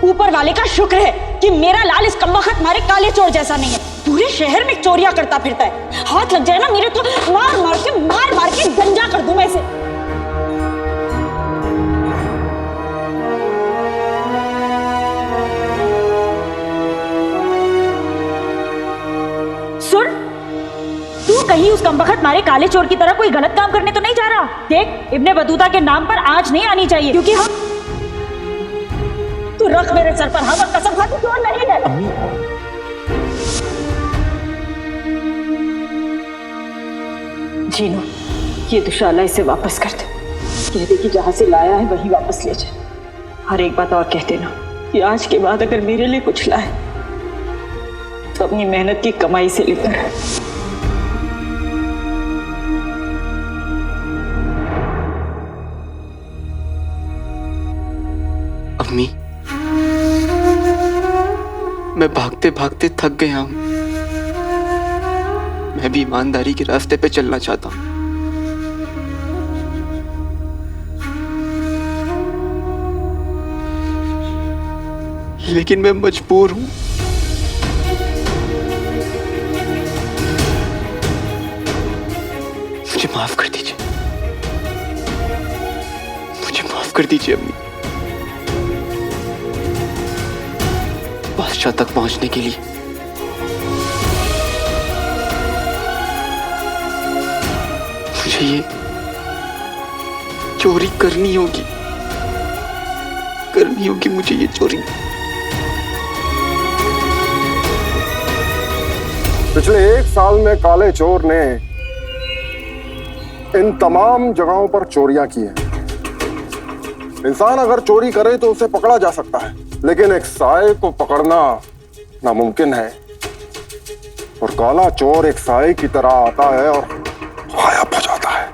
ऊपर वाले का शुक्र है कि मेरा लाल इस कमबख्त मारे काले चोर जैसा नहीं है। पूरे शहर में चोरियां करता फिरता है। हाथ लग जाए ना मेरे तो मार मार के गंजा कर दूं मैं इसे। सुन, तू कहीं उस कमबख्त मारे काले चोर की तरह कोई गलत काम करने तो नहीं जा रहा। देख, इब्ने बतूता के नाम पर आंच नहीं आनी चाहिए, क्योंकि हम तू रख मेरे सर पर हाथ और कसम खा तू चोर नहीं है। अम्मी, जीनू, ये दुशाला इसे वापस कर दे। कह दे कि जहां से लाया है वही वापस ले जाए। हर एक बात और कह देना कि आज के बाद अगर मेरे लिए कुछ लाए तो अपनी मेहनत की कमाई से लेकर है। अम्मी, मैं भागते भागते थक गया हूं। मैं भी ईमानदारी के रास्ते पे चलना चाहता हूं। लेकिन मैं मजबूर हूं। मुझे माफ कर दीजिए, मुझे माफ कर दीजिए अम्मी। बादशाह तक पहुंचने के लिए मुझे ये चोरी करनी होगी मुझे ये चोरी। पिछले 1 साल में काले चोर ने इन तमाम जगहों पर चोरियां की हैं। इंसान अगर चोरी करे तो उसे पकड़ा जा सकता है, लेकिन एक साए को पकड़ना नामुमकिन है। और काला चोर एक साए की तरह आता है और गायब हो जाता है।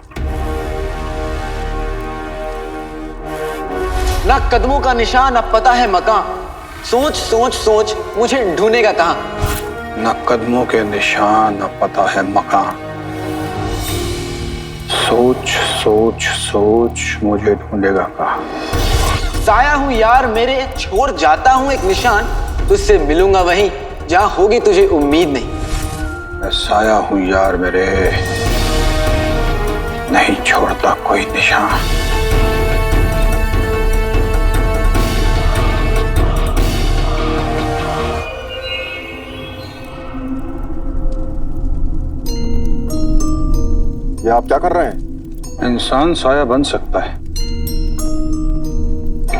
ना कदमों का निशान, अब पता है मकान। सोच सोच सोच मुझे ढूंढेगा कहां। न कदमों के निशान, न पता है मकान। सोच सोच सोच मुझे ढूंढेगा कहां। साया हूं यार मेरे, छोड़ जाता हूं एक निशान। तुझसे मिलूंगा वहीं जहां होगी तुझे उम्मीद नहीं। मैं साया हूं यार मेरे, नहीं छोड़ता कोई निशान। ये आप क्या कर रहे हैं? इंसान साया बन सकता है,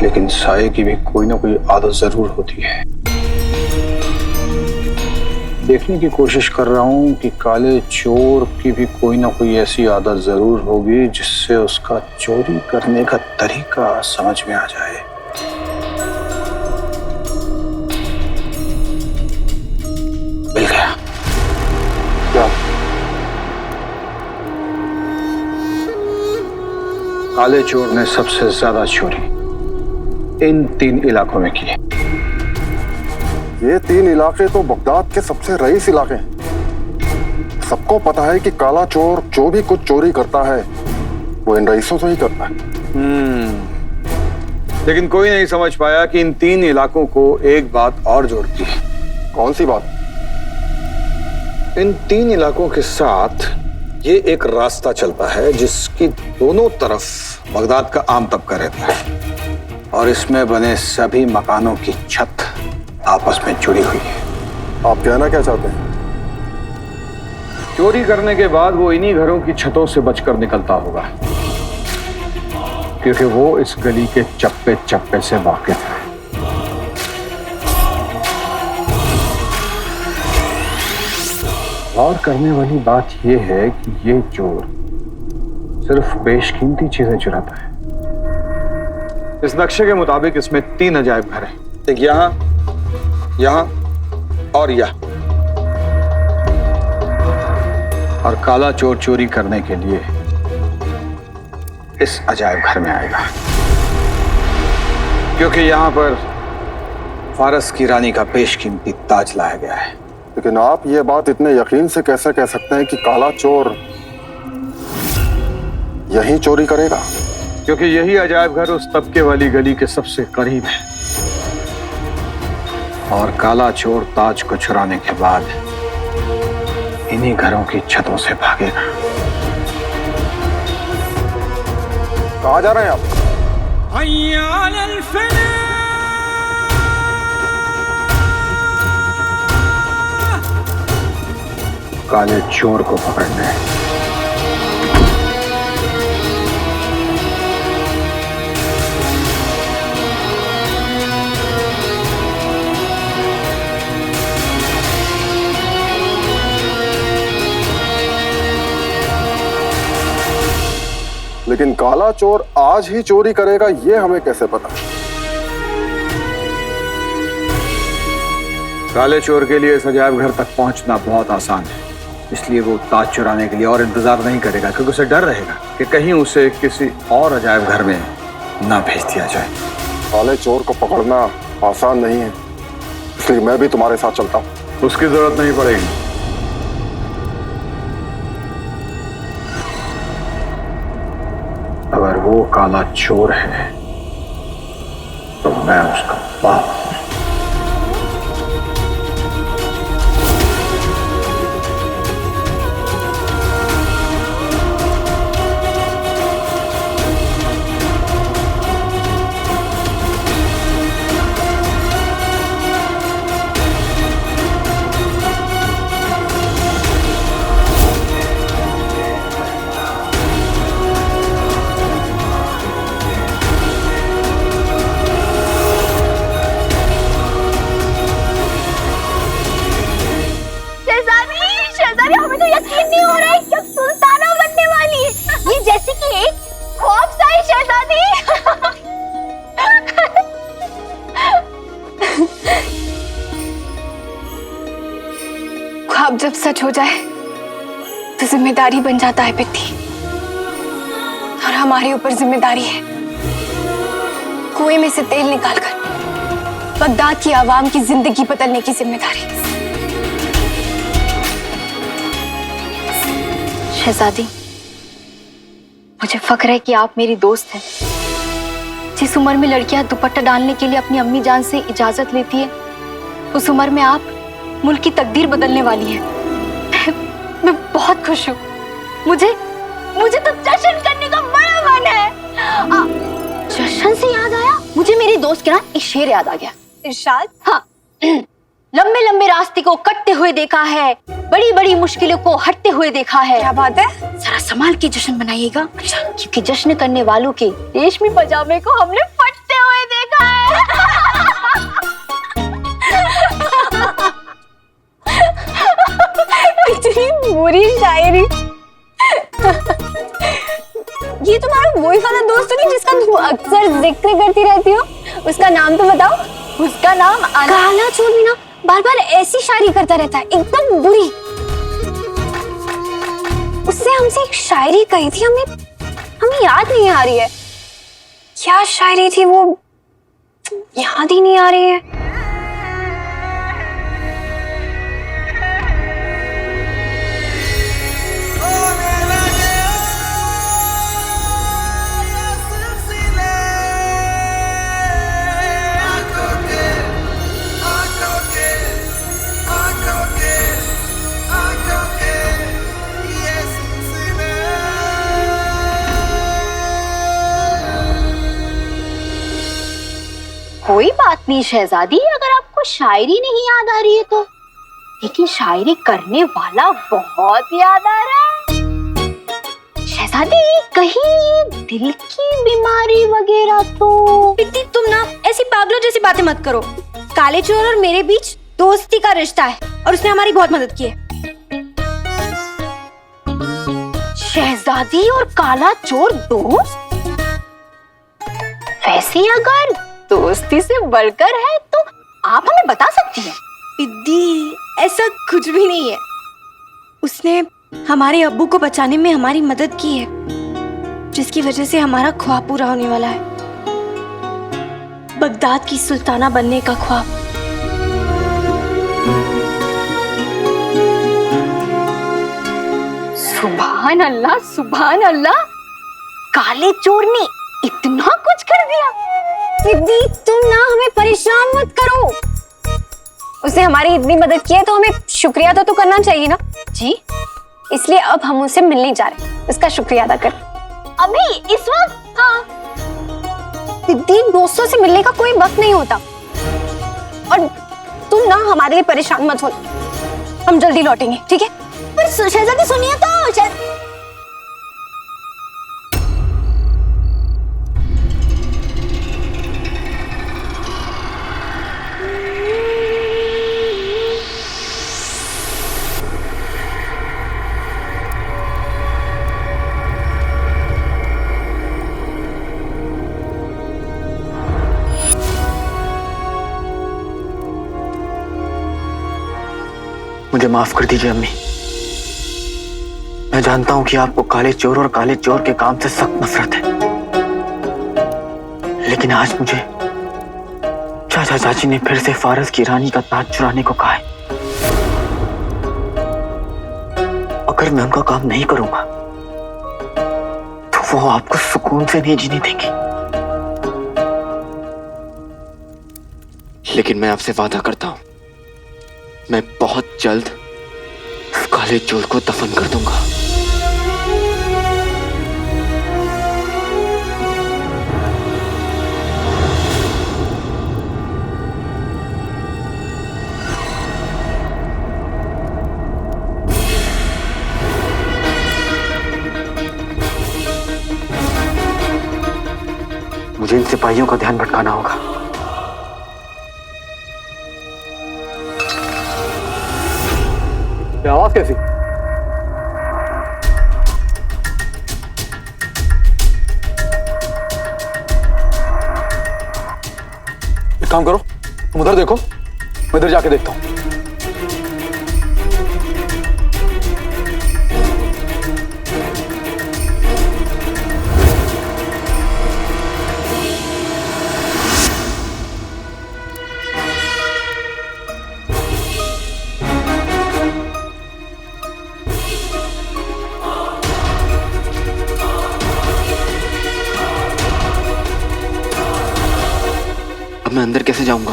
लेकिन साये की भी कोई ना कोई आदत जरूर होती है। देखने की कोशिश कर रहा हूं कि काले चोर की भी कोई ना कोई ऐसी आदत जरूर होगी जिससे उसका चोरी करने का तरीका समझ में आ जाए। मिल गया। क्या? काले चोर ने सबसे ज्यादा चोरी इन 3 इलाकों में की है। ये 3 इलाके तो बगदाद के सबसे रईस इलाके हैं। सबको पता है कि काला चोर जो भी कुछ चोरी करता है वो इन रईसों से ही करता है। लेकिन कोई नहीं समझ पाया कि इन 3 इलाकों को एक बात और जोड़ती है। कौन सी बात? इन 3 इलाकों के साथ ये एक रास्ता चलता है जिसकी दोनों तरफ बगदाद का आम तबका रहता है, और इसमें बने सभी मकानों की छत आपस में जुड़ी हुई है। आप कहना क्या चाहते हैं? चोरी करने के बाद वो इन्हीं घरों की छतों से बचकर निकलता होगा, क्योंकि वो इस गली के चप्पे चप्पे से वाकिफ है। और करने वाली बात यह है कि ये चोर सिर्फ बेशकीमती चीजें चुराता है। इस नक्शे के मुताबिक इसमें 3 अजायब घर हैं, एक यहां, यहां और यहां। और काला चोर चोरी करने के लिए इस अजायब घर में आएगा, क्योंकि यहां पर फारस की रानी का बेशकीमती ताज लाया गया है। लेकिन आप ये बात इतने यकीन से कैसे कह सकते हैं कि काला चोर यहीं चोरी करेगा? क्योंकि यही अजायब घर उस तबके वाली गली के सबसे करीब है। और काला चोर ताज को चुराने के बाद इन्हीं घरों की छतों से भागेगा। कहाँ जा रहे हैं आप? काले चोर को पकड़ने। लेकिन काला चोर आज ही चोरी करेगा ये हमें कैसे पता? काले चोर के लिए इस अजायब घर तक पहुंचना बहुत आसान है, इसलिए वो ताज चुराने के लिए और इंतजार नहीं करेगा, क्योंकि उसे डर रहेगा कि कहीं उसे किसी और अजायब घर में ना भेज दिया जाए। काले चोर को पकड़ना आसान नहीं है, इसलिए मैं भी तुम्हारे साथ चलता हूँ। उसकी जरूरत नहीं पड़ेगी। अगर वो काला चोर है तो मैं उसका बाप हूं। यकीन नहीं हो रहा है कि अब सुल्ताना बनने वाली है। ये जैसे कि एक ख्वाबसाई शहजादी। ख्वाब जब सच हो जाए तो जिम्मेदारी बन जाता है पित्ती, और हमारे ऊपर जिम्मेदारी है कुएं में से तेल निकालकर बगदाद की आवाम की जिंदगी बदलने की जिम्मेदारी। शहजादी, मुझे फख्र है कि आप मेरी दोस्त हैं। जिस उम्र में लड़कियां दुपट्टा डालने के लिए अपनी अम्मी जान से इजाजत लेती है, उस उम्र में आप मुल्क की तकदीर बदलने वाली हैं। मैं बहुत खुश हूँ। मुझे तो जश्न करने का बड़ा मन है। जश्न से याद आया, मुझे मेरी दोस्त के ना एक शेर याद आ गया। इरशाद? हाँ। लंबे लंबे रास्ते को कटते हुए देखा है, बड़ी बड़ी मुश्किलों को हटते हुए देखा है। क्या बात है? जरा संभाल के जश्न मनाइएगा, क्योंकि जश्न करने वालों के रेशमी पजामे को हमने फटते हुए देखा है। इतनी बुरी शायरी। ये तुम्हारा वही वाला दोस्त नहीं जिसका तुम अक्सर जिक्र करती रहती हो? उसका नाम तो बताओ। उसका नाम काला चोर भी ना बार बार ऐसी शायरी करता रहता है, एकदम बुरी। उसने हमसे एक शायरी कही थी, हमें याद नहीं आ रही है। क्या शायरी थी वो? याद ही नहीं आ रही है। कोई बात नहीं शहजादी, अगर आपको शायरी नहीं याद आ रही है तो, लेकिन शायरी करने वाला बहुत याद आ रहा है। शहजादी, कहीं दिल की बीमारी वगैरह तो? पित्ती, तुम ना ऐसी पागलों जैसी बातें मत करो। काले चोर और मेरे बीच दोस्ती का रिश्ता है और उसने हमारी बहुत मदद की है। शहजादी और काला चोर दोस्त? वैसे अगर दोस्ती से बढ़कर है तो आप हमें बता सकती हैं। पिद्दी, ऐसा कुछ भी नहीं है। उसने हमारे अब्बू को बचाने में हमारी मदद की है, जिसकी वजह से हमारा ख्वाब पूरा होने वाला है, बगदाद की सुल्ताना बनने का ख्वाब। सुभान अल्लाह, सुभान अल्लाह। काले चोर ने इतना कुछ कर दिया। सिद्दी, तुम ना हमें परेशान मत करो। उसने हमारी इतनी मदद की है तो हमें शुक्रिया तो करना चाहिए ना। जी, इसलिए अब हम उससे मिलने जा रहे हैं, उसका शुक्रिया अदा कर। अभी इस वक्त? हाँ दीदी, दोस्तों से मिलने का कोई वक्त नहीं होता। और तुम ना हमारे लिए परेशान मत हो, हम जल्दी लौटेंगे, ठीक है? पर शहजादी सुनिए तो। मुझे माफ कर दीजिए अम्मी। मैं जानता हूं कि आपको काले चोर और काले चोर के काम से सख्त नफरत है, लेकिन आज मुझे चाचा चाची ने फिर से फारस की रानी का ताज चुराने को कहा है। अगर मैं उनका काम नहीं करूंगा तो वो आपको सुकून से नहीं जीने देंगे। लेकिन मैं आपसे वादा करता हूं, मैं बहुत जल्द उस काले चोर को दफन कर दूंगा। मुझे इन सिपाहियों का ध्यान भटकाना होगा। आवाज कैसी? एक काम करो, तुम उधर देखो, मैं इधर जाके देखता हूं। मैं अंदर कैसे जाऊंगा?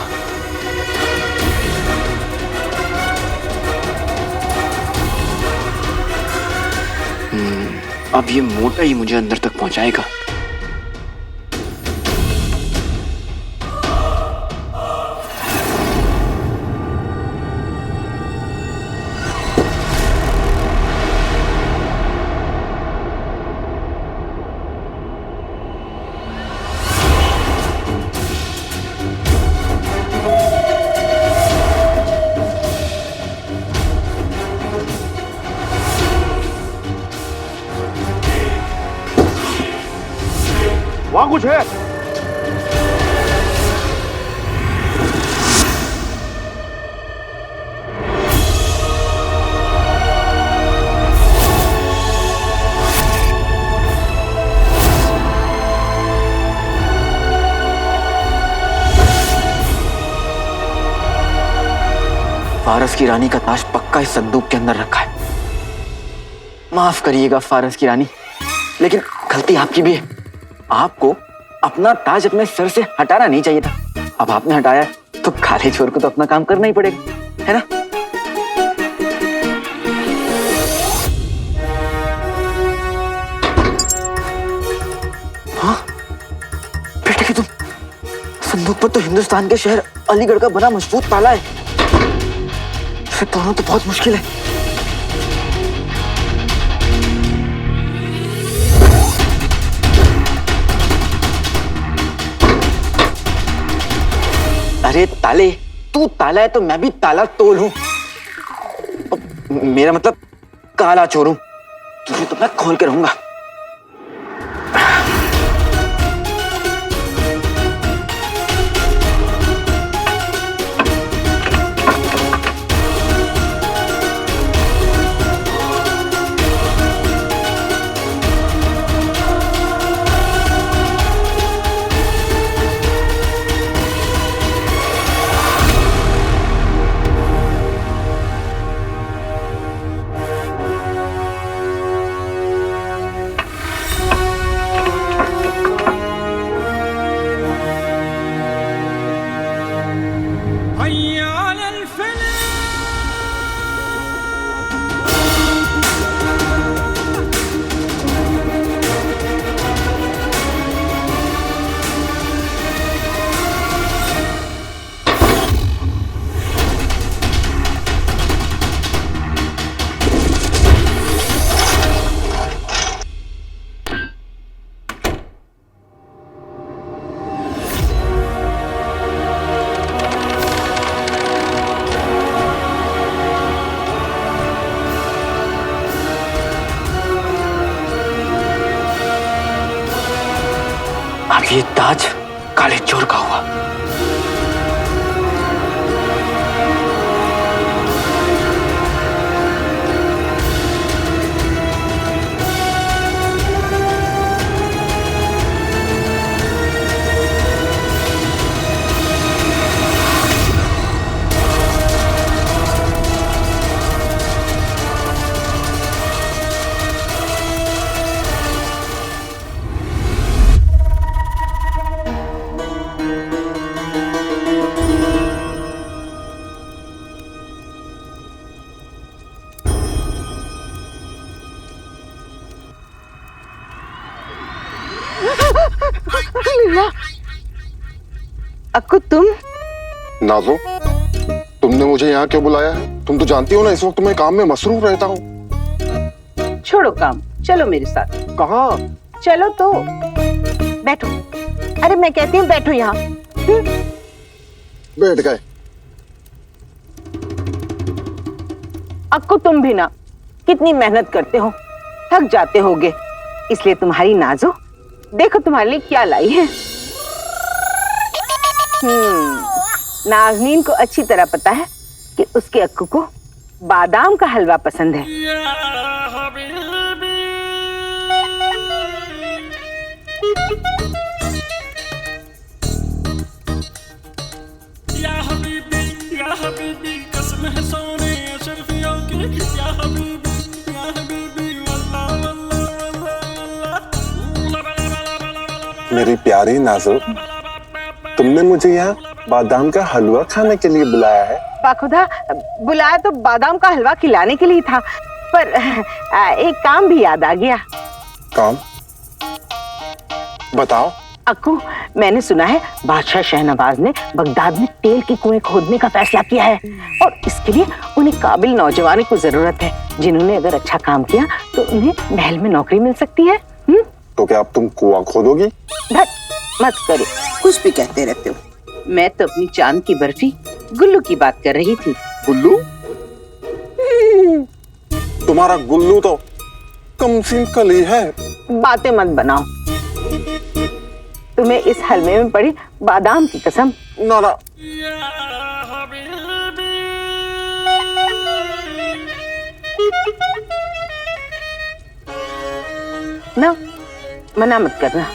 अब ये मोटा ही मुझे अंदर तक पहुंचाएगा। वहां कुछ है? फारस की रानी का ताज पक्का इस संदूक के अंदर रखा है। माफ करिएगा फारस की रानी, लेकिन गलती आपकी भी है। आपको अपना ताज अपने सर से हटाना नहीं चाहिए था। अब आपने हटाया तो काले चोर को तो अपना काम करना ही पड़ेगा, है ना? हाँ बेटे कि तुम, संदूक पर तो हिंदुस्तान के शहर अलीगढ़ का बना मजबूत ताला है। इसे तोड़ना तो बहुत मुश्किल है। अरे ताले, तू ताला है तो मैं भी ताला तोड़ हूं। मेरा मतलब काला चोर हूं, तुझे तो मैं खोल के रहूंगा। अब ये ताज काले चोर का हुआ। अक्कू तुम? नाजो, तुमने मुझे यहाँ क्यों बुलाया है? तुम तो जानती हो ना इस वक्त मैं काम में मसरूफ रहता हूँ। छोड़ो काम, चलो मेरे साथ। कहाँ? चलो तो बैठो। अरे मैं कहती हूँ बैठो यहाँ। बैठ गए। अक्कू तुम भी ना कितनी मेहनत करते हो, थक जाते होगे, इसलिए तुम्हारी नाजो देखो तुम्हारे लिए क्या लाई है। नाज़नीन को अच्छी तरह पता है कि उसके अक्कू को बादाम का हलवा पसंद है। मेरी प्यारी नाजो, तुमने मुझे यहाँ बादाम का हलवा खाने के लिए बुलाया है? बाखुदा, बुलाया तो बादाम का हलवा खिलाने के लिए था, पर एक काम भी याद आ गया। काम? बताओ। अक्कू, मैंने सुना है बादशाह शहनवाज ने बगदाद में तेल के कुएं खोदने का फैसला किया है और इसके लिए उन्हें काबिल नौजवानों की जरूरत है, जिन्होंने अगर अच्छा काम किया तो उन्हें महल में नौकरी मिल सकती है। तो क्या अब तुम कुआं खोदोगी? धत, मत करो, कुछ भी कहते रहते हो। मैं तो अपनी चांद की बर्फी गुल्लू की बात कर रही थी। गुल्लू? तुम्हारा गुल्लू तो कमसीन कली है। बातें मत बनाओ, तुम्हें इस हलवे में पड़ी बादाम की कसम। ना ना, ना मना मत करना।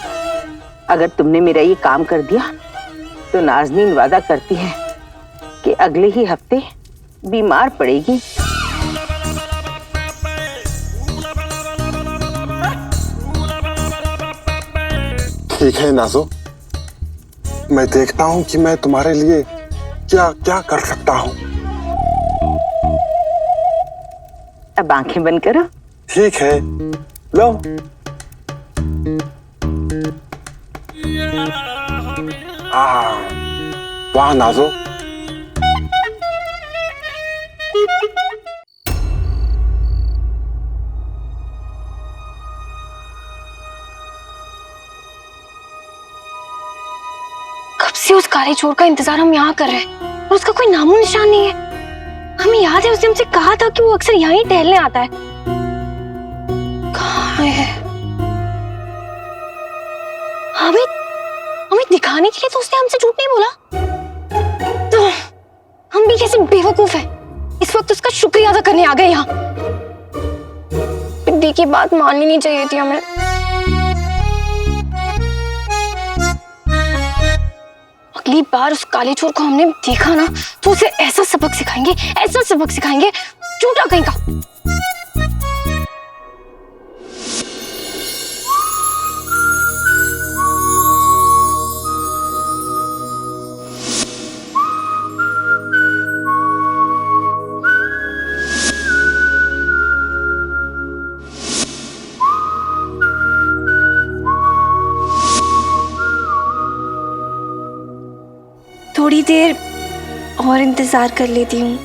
अगर तुमने मेरा ये काम कर दिया तो नाज़नीन वादा करती है कि अगले ही हफ्ते बीमार पड़ेगी। ठीक है नाजो, मैं देखता हूँ कि मैं तुम्हारे लिए क्या क्या कर सकता हूँ। अब आंखें बंद करो। ठीक है, लो। वाह नाजो, कब से उस काले चोर का इंतजार हम यहाँ कर रहे हैं और उसका कोई नामो निशान नहीं है। हमें याद है उसने हमसे कहा था कि वो अक्सर यहाँ ही टहलने आता है। कहाँ है? हमें हमें दिखाने के लिए तो उसने हमसे झूठ नहीं बोला। तो हम भी कैसे बेवकूफ हैं, इस वक्त उसका शुक्रिया अदा करने आ गए यहाँ। पिद्दी की बात माननी नहीं चाहिए थी हमें। अगली बार उस काले चोर को हमने देखा ना तो उसे ऐसा सबक सिखाएंगे, ऐसा सबक सिखाएंगे, झूठा कहीं का। थोड़ी देर और इंतजार कर लेती हूँ।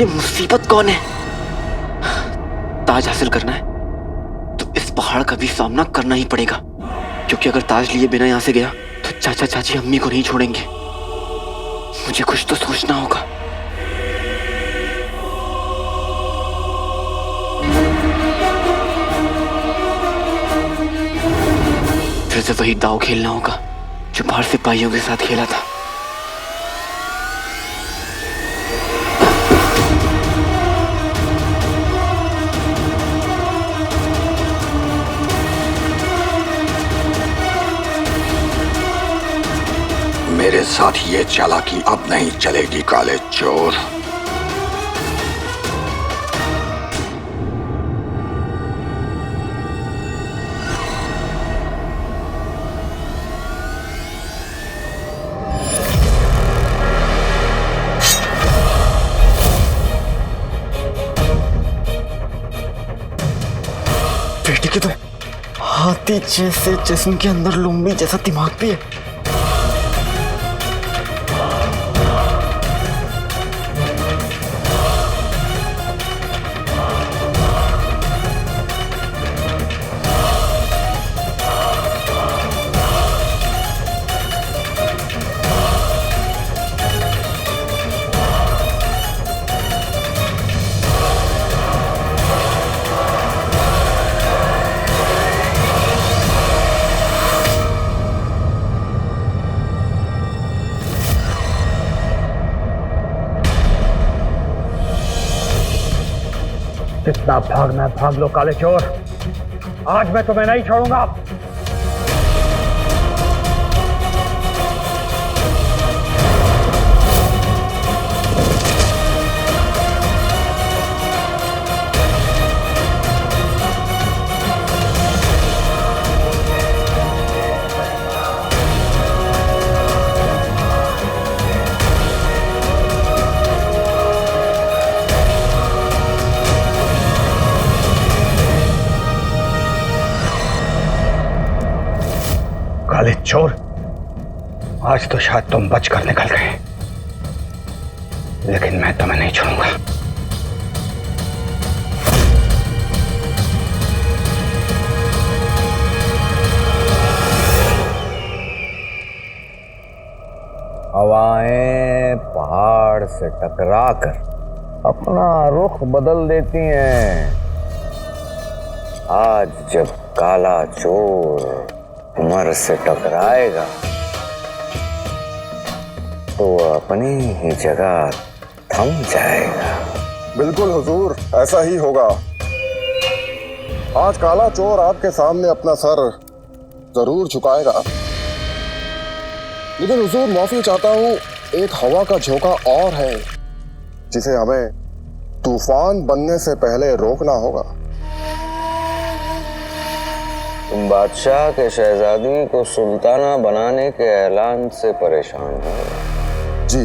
ये मुसीबत कौन है? ताज हासिल करना है तो इस पहाड़ का भी सामना करना ही पड़ेगा, क्योंकि अगर ताज लिए बिना यहां से गया तो चाचा चाची अम्मी को नहीं छोड़ेंगे। मुझे कुछ तो सोचना होगा। फिर से वही दाव खेलना होगा जो बाहर सिपाहियों के साथ खेला था। मेरे साथ ये चालाकी अब नहीं चलेगी काले चोर। बेटी के तो हाथी जैसे जिस्म के अंदर लुम्बी जैसा दिमाग भी है। जितना भागना है भाग लो काले चोर, आज मैं तुम्हें नहीं छोड़ूंगा। काले चोर, आज तो शायद तुम बचकर निकल गए, लेकिन मैं तुम्हें नहीं छोड़ूंगा। हवाएं पहाड़ से टकराकर अपना रुख बदल देती हैं। आज जब काला चोर उमर से टकराएगा तो वह अपनी ही जगह थम जाएगा। बिल्कुल हुजूर, ऐसा ही होगा। आज काला चोर आपके सामने अपना सर जरूर झुकाएगा। लेकिन हुजूर, माफी चाहता हूँ, एक हवा का झोंका और है जिसे हमें तूफान बनने से पहले रोकना होगा। तुम बादशाह के शहजादी को सुल्ताना बनाने के ऐलान से परेशान हो? जी।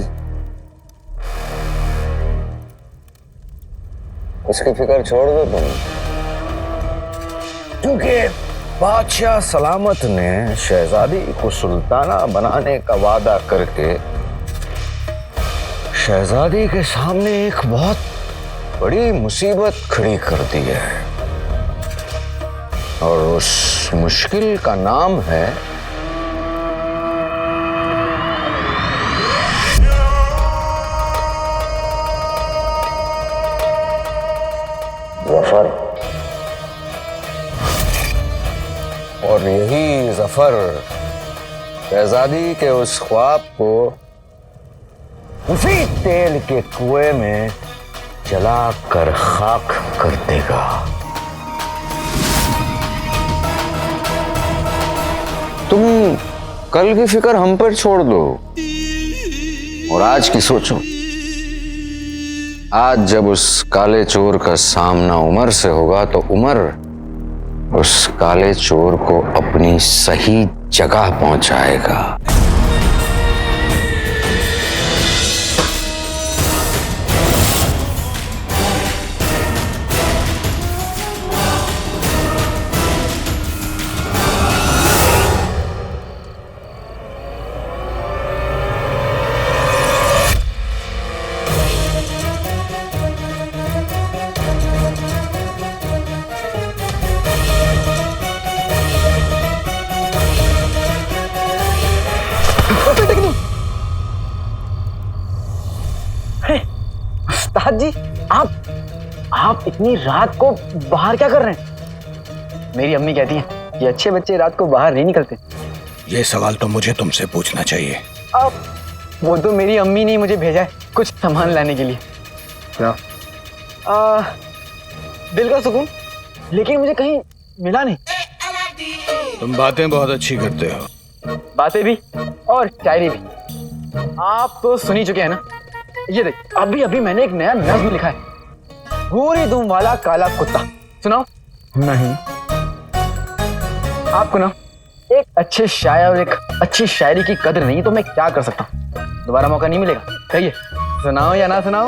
उसकी फिक्र छोड़ दो तुम, क्योंकि बादशाह सलामत ने शहजादी को सुल्ताना बनाने का वादा करके शहजादी के सामने एक बहुत बड़ी मुसीबत खड़ी कर दी है, और उस मुश्किल का नाम है जफर। और यही जफर शहजादी के उस ख्वाब को उसी तेल के कुएं में जला कर खाक कर देगा। तुम कल की फिक्र हम पर छोड़ दो और आज की सोचो। आज जब उस काले चोर का सामना उमर से होगा तो उमर उस काले चोर को अपनी सही जगह पहुंचाएगा। उस्ताद जी, आप इतनी रात को बाहर क्या कर रहे हैं? मेरी अम्मी कहती हैं कि अच्छे बच्चे रात को बाहर नहीं निकलते। ये सवाल तो मुझे तुमसे पूछना चाहिए। अब वो तो मेरी अम्मी ने मुझे भेजा है कुछ सामान लाने के लिए। क्या? दिल का सुकून, लेकिन मुझे कहीं मिला नहीं। तुम बातें बहुत अच्छी करते हो। बातें भी और शायरी भी आप तो सुन ही चुके हैं ना। ये देख, अभी मैंने एक नया नज़्म लिखा है, भूरी दुम वाला काला कुत्ता। सुनाओ? नहीं। आपको ना एक अच्छे शायर और एक अच्छी शायरी की कदर नहीं तो मैं क्या कर सकता हूँ? दोबारा मौका नहीं मिलेगा। कहिए, सुनाओ या ना सुनाओ?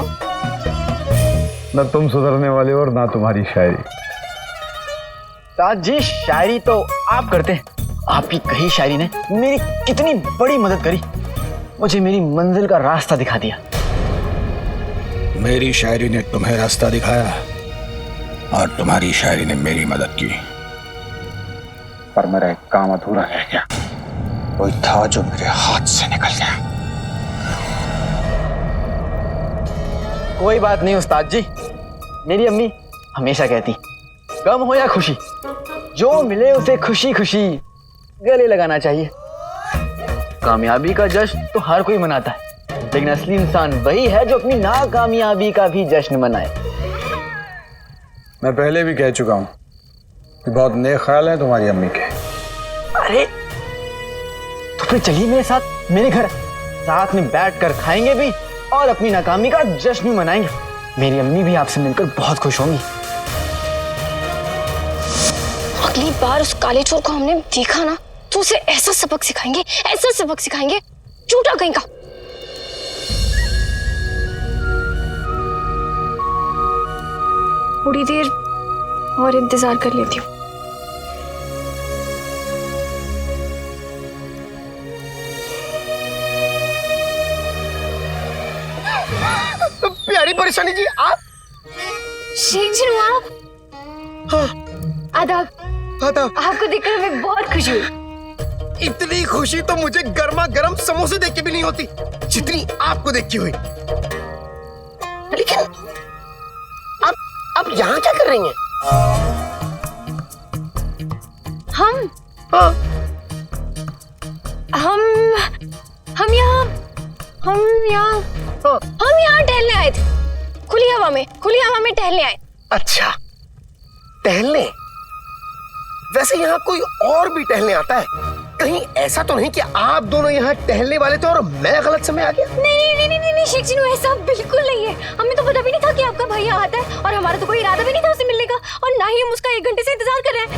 न तुम सुधरने वाले और ना तुम्हारी शायरी। उस्ताद जी, शायरी तो आप करते हैं। आपकी कही शायरी ने मेरी कितनी बड़ी मदद करी, मुझे मेरी मंजिल का रास्ता दिखा दिया। मेरी शायरी ने तुम्हें रास्ता दिखाया और तुम्हारी शायरी ने मेरी मदद की, पर मेरा एक काम अधूरा रह गया। कोई था जो मेरे हाथ से निकल गया। कोई बात नहीं उस्ताद जी, मेरी अम्मी हमेशा कहती, गम हो या खुशी, जो मिले उसे खुशी खुशी गले लगाना चाहिए। कामयाबी का जश्न तो हर कोई मनाता है, लेकिन असली इंसान वही है जो अपनी नाकामयाबी का भी जश्न मनाए। मैं पहले भी कह चुका हूं कि बहुत नेक ख्याल है तुम्हारी अम्मी के। अरे तो फिर चलिए मेरे साथ मेरे घर, साथ में बैठकर खाएंगे भी और अपनी नाकामी का जश्न भी मनाएंगे। मेरी अम्मी भी आपसे मिलकर बहुत खुश होंगी। अगली बार उस काले चोर को हमने देखा ना तो उसे ऐसा सबक सिखाएंगे, ऐसा सबक सिखाएंगे, झूठा कहीं का। थोड़ी देर और इंतजार कर लेती हूँ। प्यारी परेशानी जी, आप? शेख जी आप? हाँ। आदाब। आदाब। आपको देखकर हमें बहुत खुशी हुई। इतनी खुशी तो मुझे गर्मा गर्म समोसे देख के भी नहीं होती जितनी आपको देख के हुई। लेकिन आप यहाँ क्या कर रही हैं? हम हाँ। हम यहाँ टहलने आए थे। खुली हवा में टहलने आए। अच्छा, टहलने? वैसे यहाँ कोई और भी टहलने आता है? कहीं ऐसा तो नहीं कि आप दोनों यहाँ टहलने वाले थे और मैं गलत समय आ गया? नहीं शेख जी, ऐसा बिल्कुल नहीं है। हमें तो पता भी नहीं था कि आपका भैया आता है और हमारा तो कोई इरादा भी नहीं था उससे मिलने का, और ना ही हम उसका 1 घंटे से इंतजार कर रहे हैं।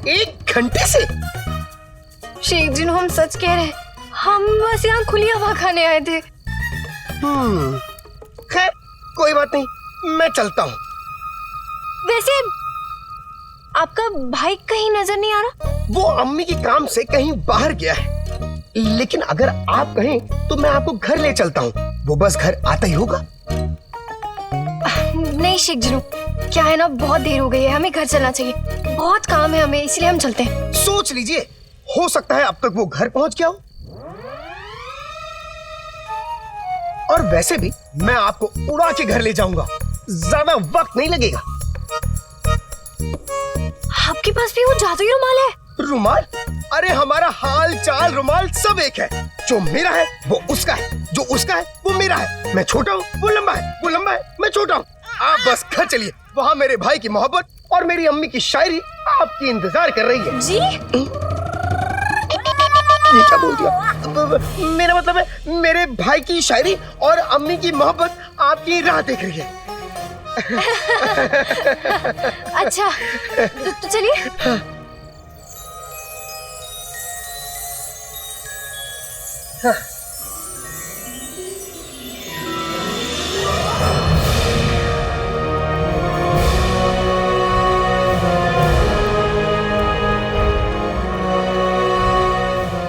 1 घंटे से? शेख जी, हम सच कह रहे हैं, हम बस यहाँ खुली हवा खाने आए थे। खैर कोई बात नहीं, मैं चलता हूँ। वैसे आपका भाई कहीं नजर नहीं आ रहा? वो अम्मी के काम से कहीं बाहर गया है, लेकिन अगर आप कहें तो मैं आपको घर ले चलता हूँ। वो बस घर आता ही होगा। नहीं शेख जी, क्या है ना, बहुत देर हो गई है, हमें घर चलना चाहिए। बहुत काम है हमें, इसलिए हम चलते हैं। सोच लीजिए, हो सकता है अब तक वो घर पहुंच गया हो। और वैसे भी मैं आपको उड़ा के घर ले जाऊंगा, ज्यादा वक्त नहीं लगेगा। आपके पास भी वो जादुई रुमाल है? रुमाल? अरे हमारा हाल चाल रुमाल सब एक है। जो मेरा है वो उसका है, जो उसका है वो मेरा है। मैं छोटा हूँ, वो लंबा है, वो लंबा है, मैं छोटा हूँ। आप बस घर चलिए, वहाँ मेरे भाई की मोहब्बत और मेरी अम्मी की शायरी आपकी इंतजार कर रही है। जी? ये क्या बोल दिया? मेरा मतलब है मेरे भाई की शायरी और अम्मी की मोहब्बत आपकी राह देख रही है। अच्छा तो चलिए।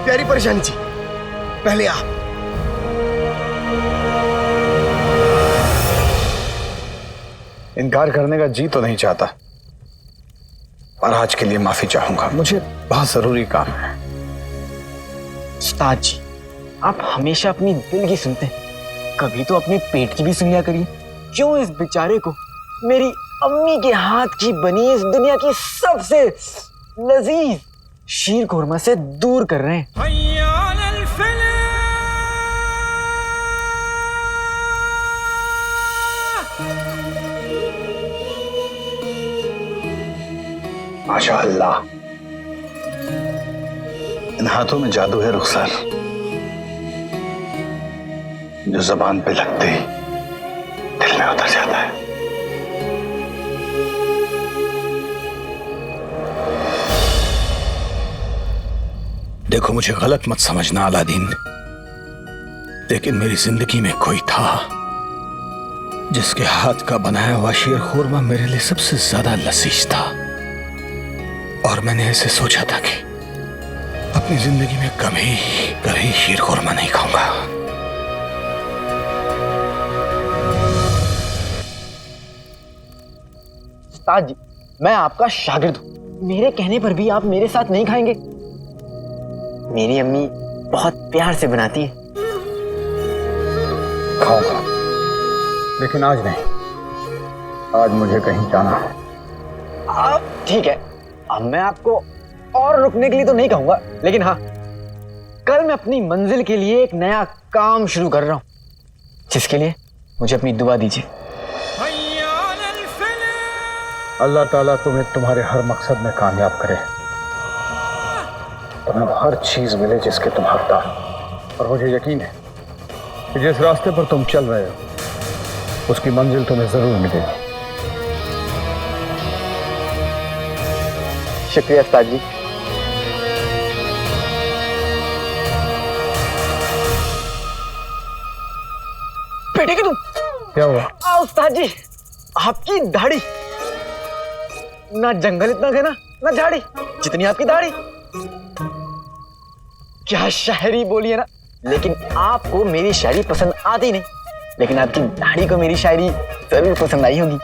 प्यारी परेशानी जी, पहले आप। इनकार करने का जी तो नहीं चाहता, पर आज के लिए माफी चाहूंगा। मुझे बहुत जरूरी काम है। उस्ताद जी, आप हमेशा अपनी दिल की सुनते हैं, कभी तो अपने पेट की भी सुन लिया करिए। क्यों इस बेचारे को मेरी अम्मी के हाथ की बनी इस दुनिया की सबसे लजीज शीर कोरमा से दूर कर रहे हैं? माशाअल्लाह, इन हाथों में जादू है रुखसार, जो जबान पे लगते ही दिल में उतर जाता है। देखो, मुझे गलत मत समझना अलादीन, लेकिन मेरी जिंदगी में कोई था जिसके हाथ का बनाया हुआ शीर खुरमा मेरे लिए सबसे ज्यादा लजीज था, और मैंने ऐसे सोचा था कि अपनी जिंदगी में कभी शीर खुरमा नहीं खाऊंगा। उस्ताद जी, मैं आपका शागिर्द हूं, मेरे कहने पर भी आप मेरे साथ नहीं खाएंगे? मेरी अम्मी बहुत प्यार से बनाती है। खाऊंगा, लेकिन आज नहीं। आज मुझे कहीं जाना है। अब ठीक है, अब मैं आपको और रुकने के लिए तो नहीं कहूंगा, लेकिन हाँ, कल मैं अपनी मंजिल के लिए एक नया काम शुरू कर रहा हूं, जिसके लिए मुझे अपनी दुआ दीजिए। अल्लाह ताला तुम्हें तुम्हारे हर मकसद में कामयाब करे, तुम्हें हर चीज मिले जिसके तुम हकदार। और मुझे यकीन है कि जिस रास्ते पर तुम चल रहे हो उसकी मंजिल तुम्हें जरूर मिलेगी। शुक्रिया उस्ताद जी। बेटे की तुम क्या हुआ? उस्ताद जी, आपकी दाढ़ी, ना जंगल इतना घना ना झाड़ी जितनी आपकी दाढ़ी। क्या शायरी बोली है ना, लेकिन आपको मेरी शायरी पसंद आती नहीं, लेकिन आपकी दाढ़ी को मेरी शायरी जरूर पसंद आई होगी।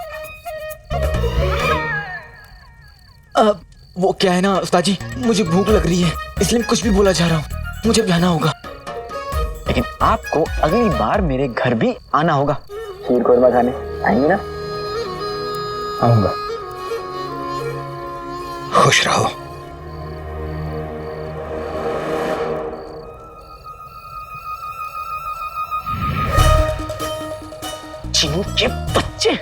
अब वो क्या है ना उस्ताद जी, मुझे भूख लग रही है, इसलिए मैं कुछ भी बोला जा रहा हूँ, मुझे जाना होगा। लेकिन आपको अगली बार मेरे घर भी आना होगा, शीर कोरमा खाने आएंगे ना? आऊंगा। खुश रहो। चिनू के बच्चे,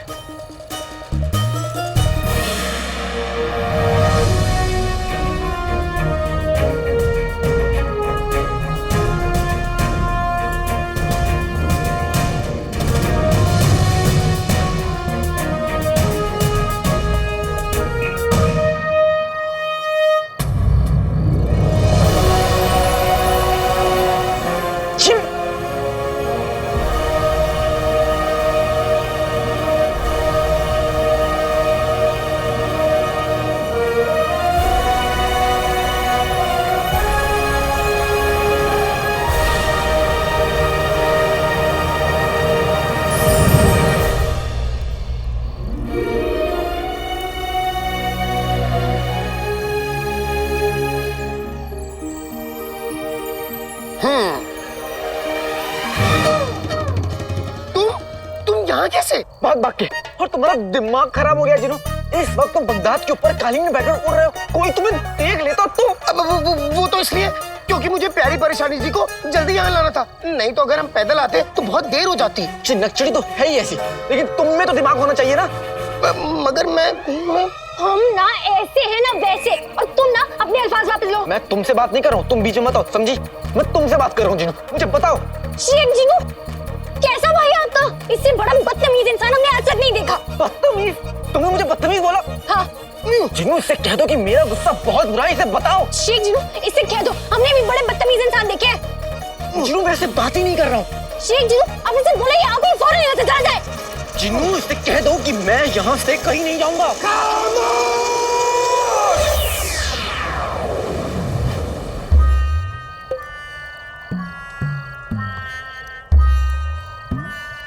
कैसे? भाग भाग के। और तुम्हारा दिमाग खराब हो गया जिनू, इस वक्त तुम बगदाद के ऊपर कालीन में बैठकर उड़ रहे हो, कोई तुम्हें देख लेता तो। वो तो इसलिए क्योंकि मुझे प्यारी परेशानी जी को जल्दी यहाँ लाना था, नहीं तो अगर हम पैदल आते तो बहुत देर हो जाती। चिन्नकचड़ी तो है ही ऐसी, लेकिन तुम में तो दिमाग होना चाहिए ना। मगर मैं हम ना ऐसे हैं ना वैसे, और तुम ना अपने अल्फाज वापस लो। मैं तुमसे बात नहीं कर रहा हूँ, तुम बीच में मत आओ, समझी? मैं तुमसे बात कर रहा हूँ जिनू, मुझे बताओ। शेख जिनू, कैसा भाई आपका? इससे बड़ा बदतमीज इंसान हमने आज तक नहीं देखा। बदतमीज? तुमने मुझे बदतमीज बोला? हाँ। जिनू, इससे कह दो कि मेरा गुस्सा बहुत बुरा है, इसे बताओ। शेख जिनू, इससे कह दो हमने भी बड़े बदतमीज इंसान देखे हैं। जिनू, मेरे से बात ही नहीं कर रहा हूँ। शेख जिनू, अब इसे बोले यहाँ कोई फौरन यहाँ से चला जाए। जिनू, इससे कह दो कि मैं यहाँ से कहीं नहीं जाऊंगा।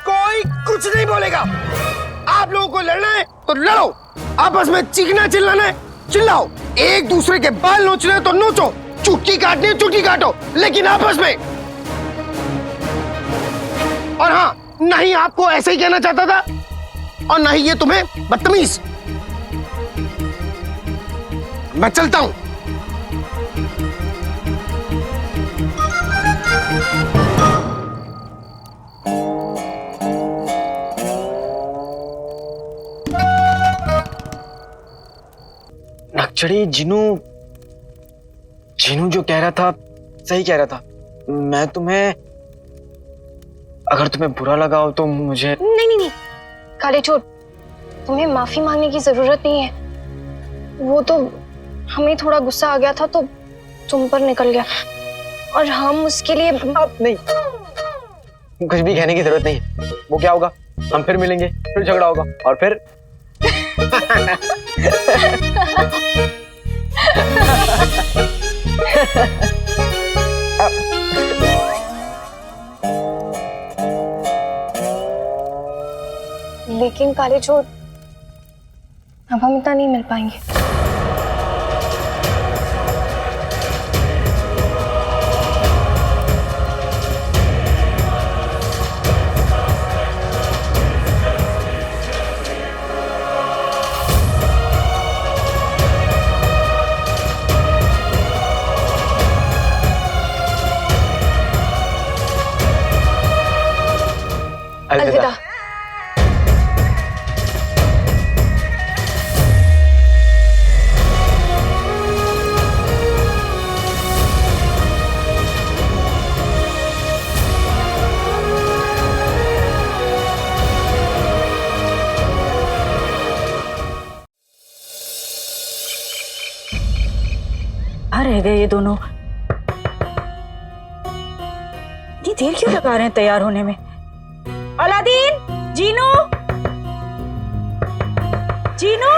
कोई कुछ नहीं बोलेगा। आप लोगों को लड़ना है तो लड़ो, आपस में चीखना चिल्लाना है चिल्लाओ, एक दूसरे के बाल नोचना है तो नोचो, चुटकी काटनी है चुटकी काटो, लेकिन आपस में। और हाँ, नहीं आपको ऐसे ही कहना चाहता था, और नहीं ये तुम्हें बदतमीज। मैं चलता हूं। नक्चड़ी, जीनू जो कह रहा था सही कह रहा था। मैं तुम्हें, अगर तुम्हें बुरा लगा हो तो मुझे। नहीं काले चोर, तुम्हें माफी मांगने की जरूरत नहीं है। वो तो हमें थोड़ा गुस्सा आ गया था तो तुम पर निकल गया, और हम उसके लिए। अब नहीं, कुछ भी कहने की जरूरत नहीं है। वो क्या होगा, हम फिर मिलेंगे, फिर झगड़ा होगा, और फिर लेकिन काले चोर, अब हम इतना नहीं मिल पाएंगे। अलविदा। रह गए ये दोनों। इतनी देर क्यों लगा रहे हैं तैयार होने में? अलादीन, जीनू, जीनू।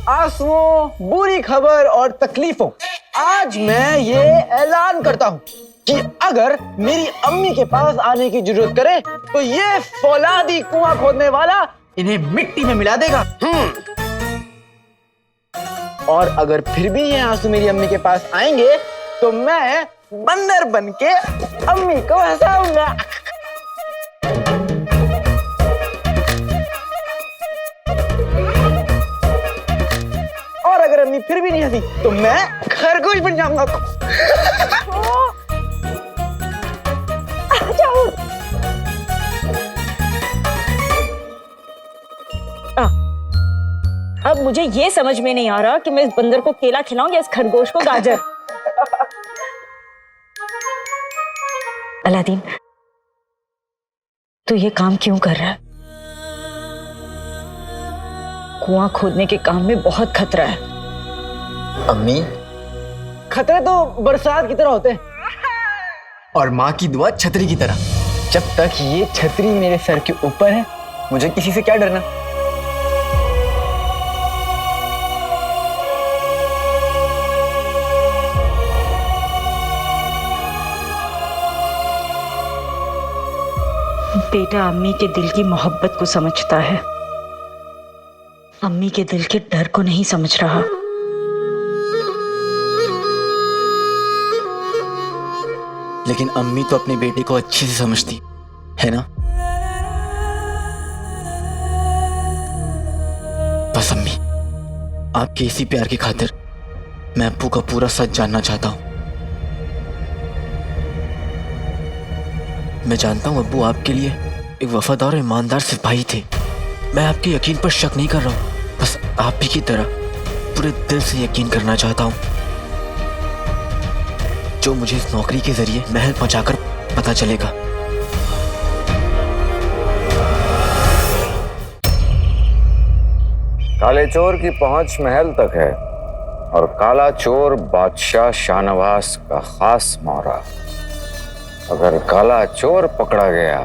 आंसुओं, बुरी खबर और तकलीफों, आज मैं ये ऐलान करता हूँ कि अगर मेरी अम्मी के पास आने की जरूरत करे तो ये फौलादी कुआं खोदने वाला इन्हें मिट्टी में मिला देगा। और अगर फिर भी ये आंसू मेरी अम्मी के पास आएंगे तो मैं बंदर बन के अम्मी को हंसाऊंगा। और अगर अम्मी फिर भी नहीं हंसी तो मैं खरगोश बन जाऊंगा। अब मुझे ये समझ में नहीं आ रहा कि मैं इस बंदर को केला खिलाऊं या इस खरगोश को गाजर। अलादीन, तू ये काम क्यों कर रहा है? कुआं खोदने के काम में बहुत खतरा है। अम्मी, खतरे तो बरसात की तरह होते हैं और माँ की दुआ छतरी की तरह। जब तक ये छतरी मेरे सर के ऊपर है मुझे किसी से क्या डरना। बेटा अम्मी के दिल की मोहब्बत को समझता है, अम्मी के दिल के डर को नहीं समझ रहा। लेकिन अम्मी तो अपने बेटे को अच्छे से समझती है ना। बस अम्मी, आपके इसी प्यार की खातिर मैं अब्बू का पूरा सच जानना चाहता हूँ। मैं जानता हूँ अब्बू आपके लिए एक वफादार और ईमानदार सिपाही थे। मैं आपके यकीन पर शक नहीं कर रहा हूँ, बस आप भी की तरह पूरे दिल से यकीन करना चाहता हूँ। जो मुझे इस नौकरी के जरिए महल पहुंचाकर पता चलेगा। काले चोर की पहुंच महल तक है और काला चोर बादशाह शाहनवाज का खास मौरा। अगर काला चोर पकड़ा गया,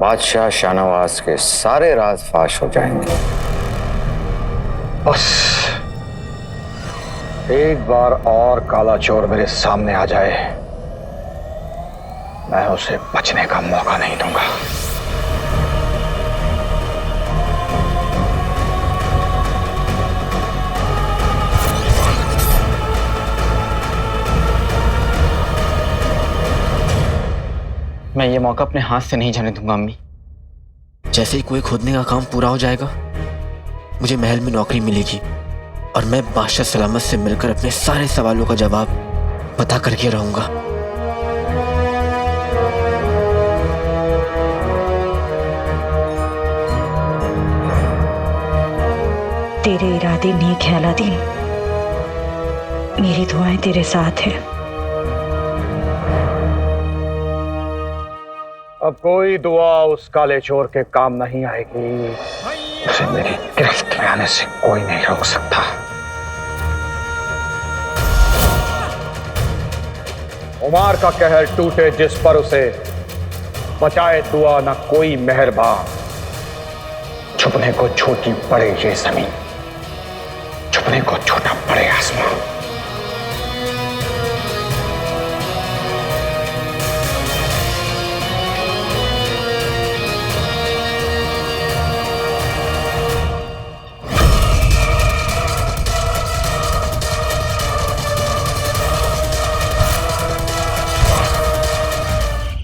बादशाह शाहनवाज के सारे राज फाश हो जाएंगे। बस एक बार और काला चोर मेरे सामने आ जाए, मैं उसे बचने का मौका नहीं दूंगा। मैं ये मौका अपने हाथ से नहीं जाने दूंगा अम्मी। जैसे ही कुएं खोदने का काम पूरा हो जाएगा, मुझे महल में नौकरी मिलेगी और मैं बादशाह सलामत से मिलकर अपने सारे सवालों का जवाब पता करके रहूंगा। तेरे इरादे नेक है अलादीन, मेरी दुआएं तेरे साथ है। अब कोई दुआ उस काले चोर के काम नहीं आएगी। उसे मेरी गिरफ्त में आने से कोई नहीं रोक सकता। उमार का कहर टूटे जिस पर उसे, बचाए दुआ न कोई मेहरबान। छुपने को छोटी पड़े ये जमीन, छुपने को छोटा पड़े आसमान।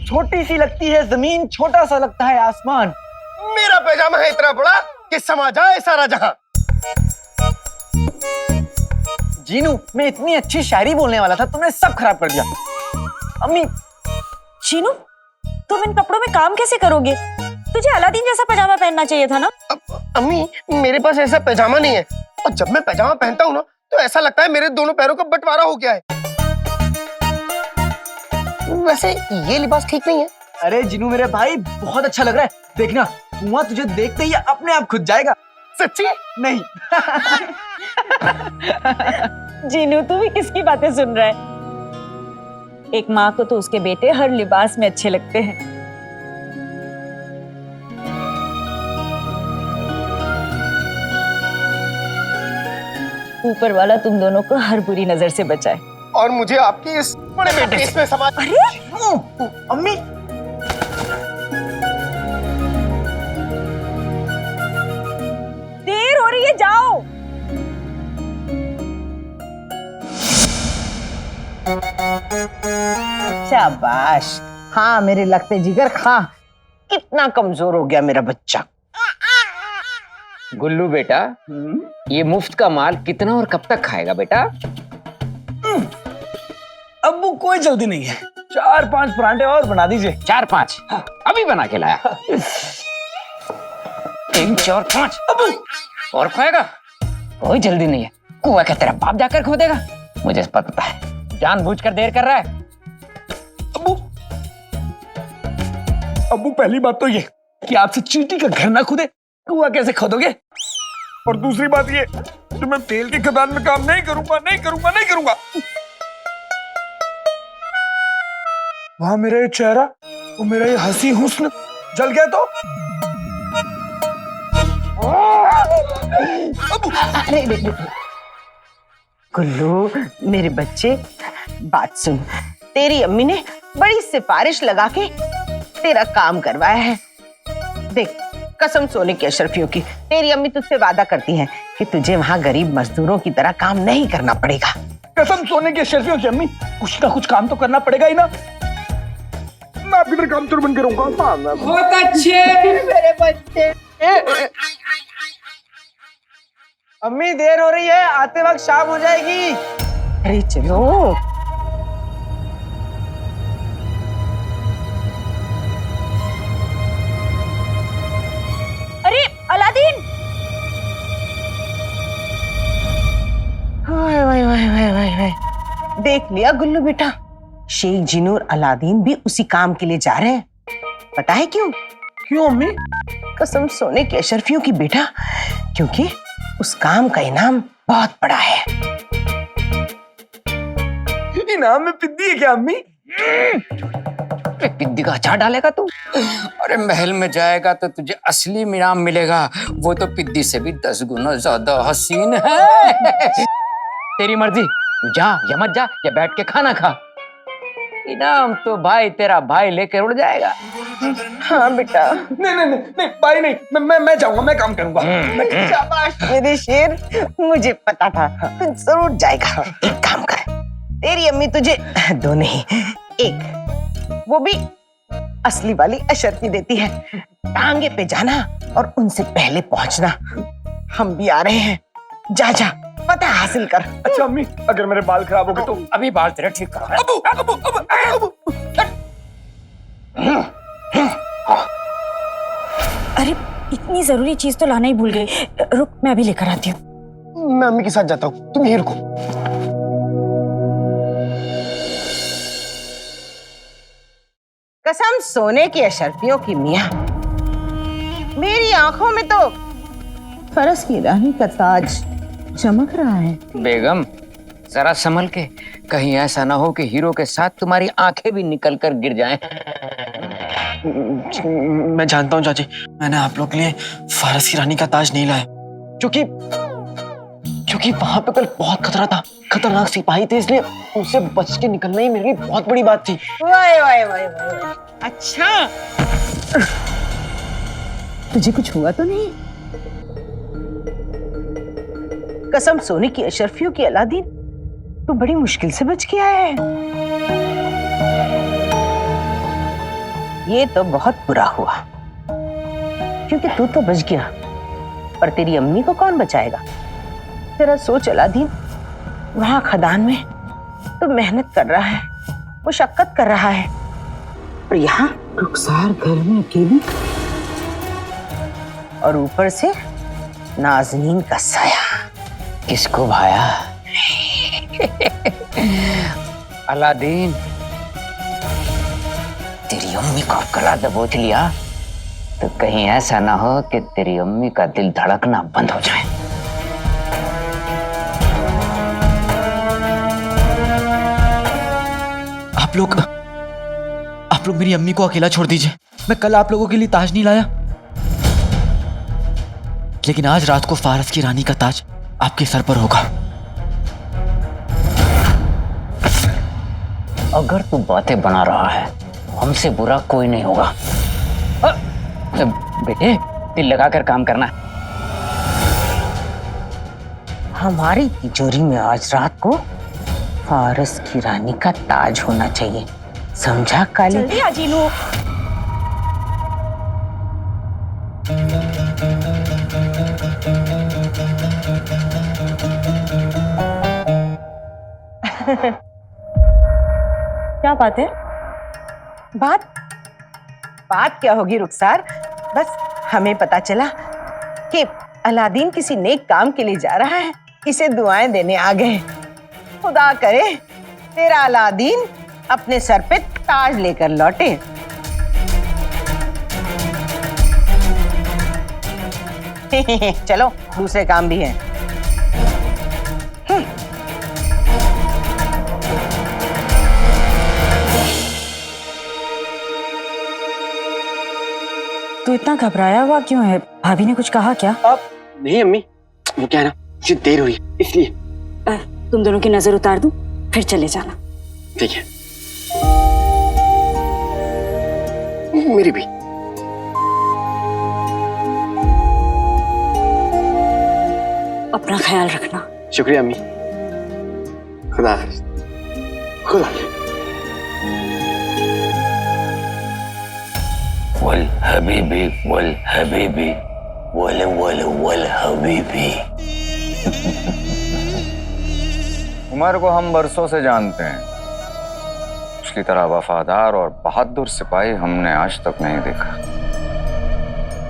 छोटी सी लगती है जमीन, छोटा सा लगता है आसमान। मेरा पैजामा है इतना बड़ा कि समा जाए सारा जहां। जीनू, मैं इतनी अच्छी शायरी बोलने वाला था, तुमने सब खराब कर दिया। अम्मी। शीनू, तुम इन कपड़ों में काम कैसे करोगे? तुझे अलादीन जैसा पैजामा पहनना चाहिए था ना। अम्मी, मेरे पास ऐसा पैजामा नहीं है, और जब मैं पैजामा पहनता हूँ ना तो ऐसा लगता है मेरे दोनों पैरों का बंटवारा हो गया है। वैसे ये लिबास ठीक नहीं है। अरे जीनू मेरे भाई, बहुत अच्छा लग रहा है। देखना, कुआं तुझे देखते ही अपने आप खुद जाएगा। सच्ची? नहीं। जीनू, तू भी किसकी बातें सुन रहा है? एक माँ को तो उसके बेटे हर लिबास में अच्छे लगते हैं। ऊपर वाला तुम दोनों को हर बुरी नजर से बचाए। और मुझे आपकी इस बड़े बेटे इसमें समा। अरे अम्मी, देर हो रही है, जाओ। शाबाश, हाँ मेरे लगते जिगर खां, कितना कमजोर हो गया मेरा बच्चा। गुल्लू बेटा, ये मुफ्त का माल कितना और कब तक खाएगा बेटा? अब्बू कोई जल्दी नहीं है, 4-5 परांठे और बना दीजिए। 4-5? हाँ। अभी बना के लाया। 3, 4, 5 अब्बू और खाएगा? कोई जल्दी नहीं है। कुआं क्या तेरा बाप जाकर खोदेगा? मुझे पता है, जानबूझकर देर कर रहा है। अब्बू पहली बात तो ये कि आपसे चींटी का घर ना खुदे, कुआं कैसे खोदोगे? और दूसरी बात ये कि मैं तेल की खदान में काम नहीं करूंगा। वहां मेरा ये चेहरा और मेरा ये हंसी हुस्न जल गया तो? गुल्लू मेरे बच्चे, बात सुन। तेरी अम्मी ने बड़ी सिफारिश लगा के तेरा काम करवाया है। देख, कसम सोने की अशरफियों की, तेरी अम्मी तुझसे वादा करती है कि तुझे वहाँ गरीब मजदूरों की तरह काम नहीं करना पड़ेगा। कसम सोने की अशरफियों की अम्मी, कुछ ना कुछ काम तो करना पड़ेगा ही ना। मैं आपकी तरह काम चोर बन के रहूंगा। बहुत अच्छे मेरे बच्चे। अम्मी देर हो रही है, आते वक्त शाम हो जाएगी। अरे चलो। अरे अलादीन, वाह वाह वाह वाह वाह वाह। देख लिया गुल्लू बेटा, शेख जिनू और अलादीन भी उसी काम के लिए जा रहे हैं। पता है क्यों? क्यों अम्मी? कसम सोने के अशरफियों की बेटा, क्योंकि उस काम का इनाम बहुत बड़ा है। इनाम में पिद्दी है क्या अम्मी? अरे पिद्दी का अचार डालेगा तू? अरे महल में जाएगा तो तुझे असली इनाम मिलेगा, वो तो पिद्दी से भी 10 गुना ज्यादा हसीन है। तेरी मर्जी, जा या मत जा, या बैठ के खाना खा। इनाम तो भाई तेरा भाई लेकर उड़ जाएगा। हाँ बेटा। नहीं नहीं नहीं नहीं भाई नहीं, मैं जाऊंगा, मैं काम करूंगा। शाबाश मेरे शेर, मुझे पता था तू जरूर जाएगा। एक काम कर, तेरी अम्मी तुझे 2 नहीं 1, वो भी असली वाली अशर्फी देती है। टांगे पे जाना और उनसे पहले पहुंचना। हम भी आ रहे हैं, जा जा पता हासिल कर। अच्छा अम्मी, अगर मेरे बाल खराब हो गए तो? अभी बाल तेरे ठीक करा। अबू अबू अबू अबू। अरे इतनी जरूरी चीज तो लाना ही भूल गई। रुक, मैं अभी लेकर आती हूँ। मैं अम्मी के साथ जाता हूँ, तुम यहीं रुको। कसम सोने की अशर्फियों की मियां, मेरी आंखों में तो फरस की रानी का ताज चमक रहा है। बेगम जरा संभल के, कहीं ऐसा ना हो कि हीरो के साथ तुम्हारी आंखें भी निकल कर गिर जाएं। मैं जानता हूँ चाची, मैंने आप लोग के लिए फारस की रानी का ताज नहीं लाया, क्योंकि वहां पे कल बहुत खतरा था, खतरनाक सिपाही थे, इसलिए उनसे बच के निकलना ही मेरे लिए बहुत बड़ी बात थी। वाह वाह वाह वाह। अच्छा, तुझे कुछ हुआ तो नहीं? कसम सोने की अशरफियों की अलादीन, तू बड़ी मुश्किल से बच के आया है। ये तो बहुत बुरा हुआ, क्योंकि तू तो बच गया, पर तेरी अम्मी को कौन बचाएगा? जरा सोच अलादीन, वहां खदान में तो मेहनत कर रहा है, मुशक्कत कर रहा है, और यहाँ रुखसार घर में अकेली, और ऊपर से नाज़नीन का साया। किसको भाया? अलादीन, तेरी अम्मी को गला दबोच लिया तो कहीं ऐसा ना हो कि तेरी अम्मी का दिल धड़कना बंद हो जाए। आप लोग मेरी अम्मी को अकेला छोड़ दीजिए। मैं कल आप लोगों के लिए ताज नहीं लाया, लेकिन आज रात को फारस की रानी का ताज आपके सर पर होगा। अगर तू बातें बना रहा है, हमसे बुरा कोई नहीं होगा। बेटे, दिल लगाकर काम करना। हमारी तिजोरी में आज रात को फारस की रानी का ताज होना चाहिए, समझा काली? जल्दी आ जीनू। क्या बात है? बात क्या होगी रुखसार, बस हमें पता चला कि अलादीन किसी नेक काम के लिए जा रहा है, इसे दुआएं देने आ गए। खुदा करे तेरा अलादीन अपने सर पे ताज लेकर लौटे। चलो, दूसरे काम भी हैं। तू इतना घबराया हुआ क्यों है? भाभी ने कुछ कहा क्या? नहीं अम्मी, वो क्या है ना, मुझे देर हुई है इसलिए। तुम दोनों की नजर उतार दूं, फिर चले जाना। ठीक है, मेरी भी। अपना ख्याल रखना। शुक्रिया अम्मी, खुदा हाफिज। खुदा हाफिज। वल हबीबी वल हबीबी वल वल वल हबीबी। उमर को हम बरसों से जानते हैं। उसकी तरह वफादार और बहादुर सिपाही हमने आज तक नहीं देखा।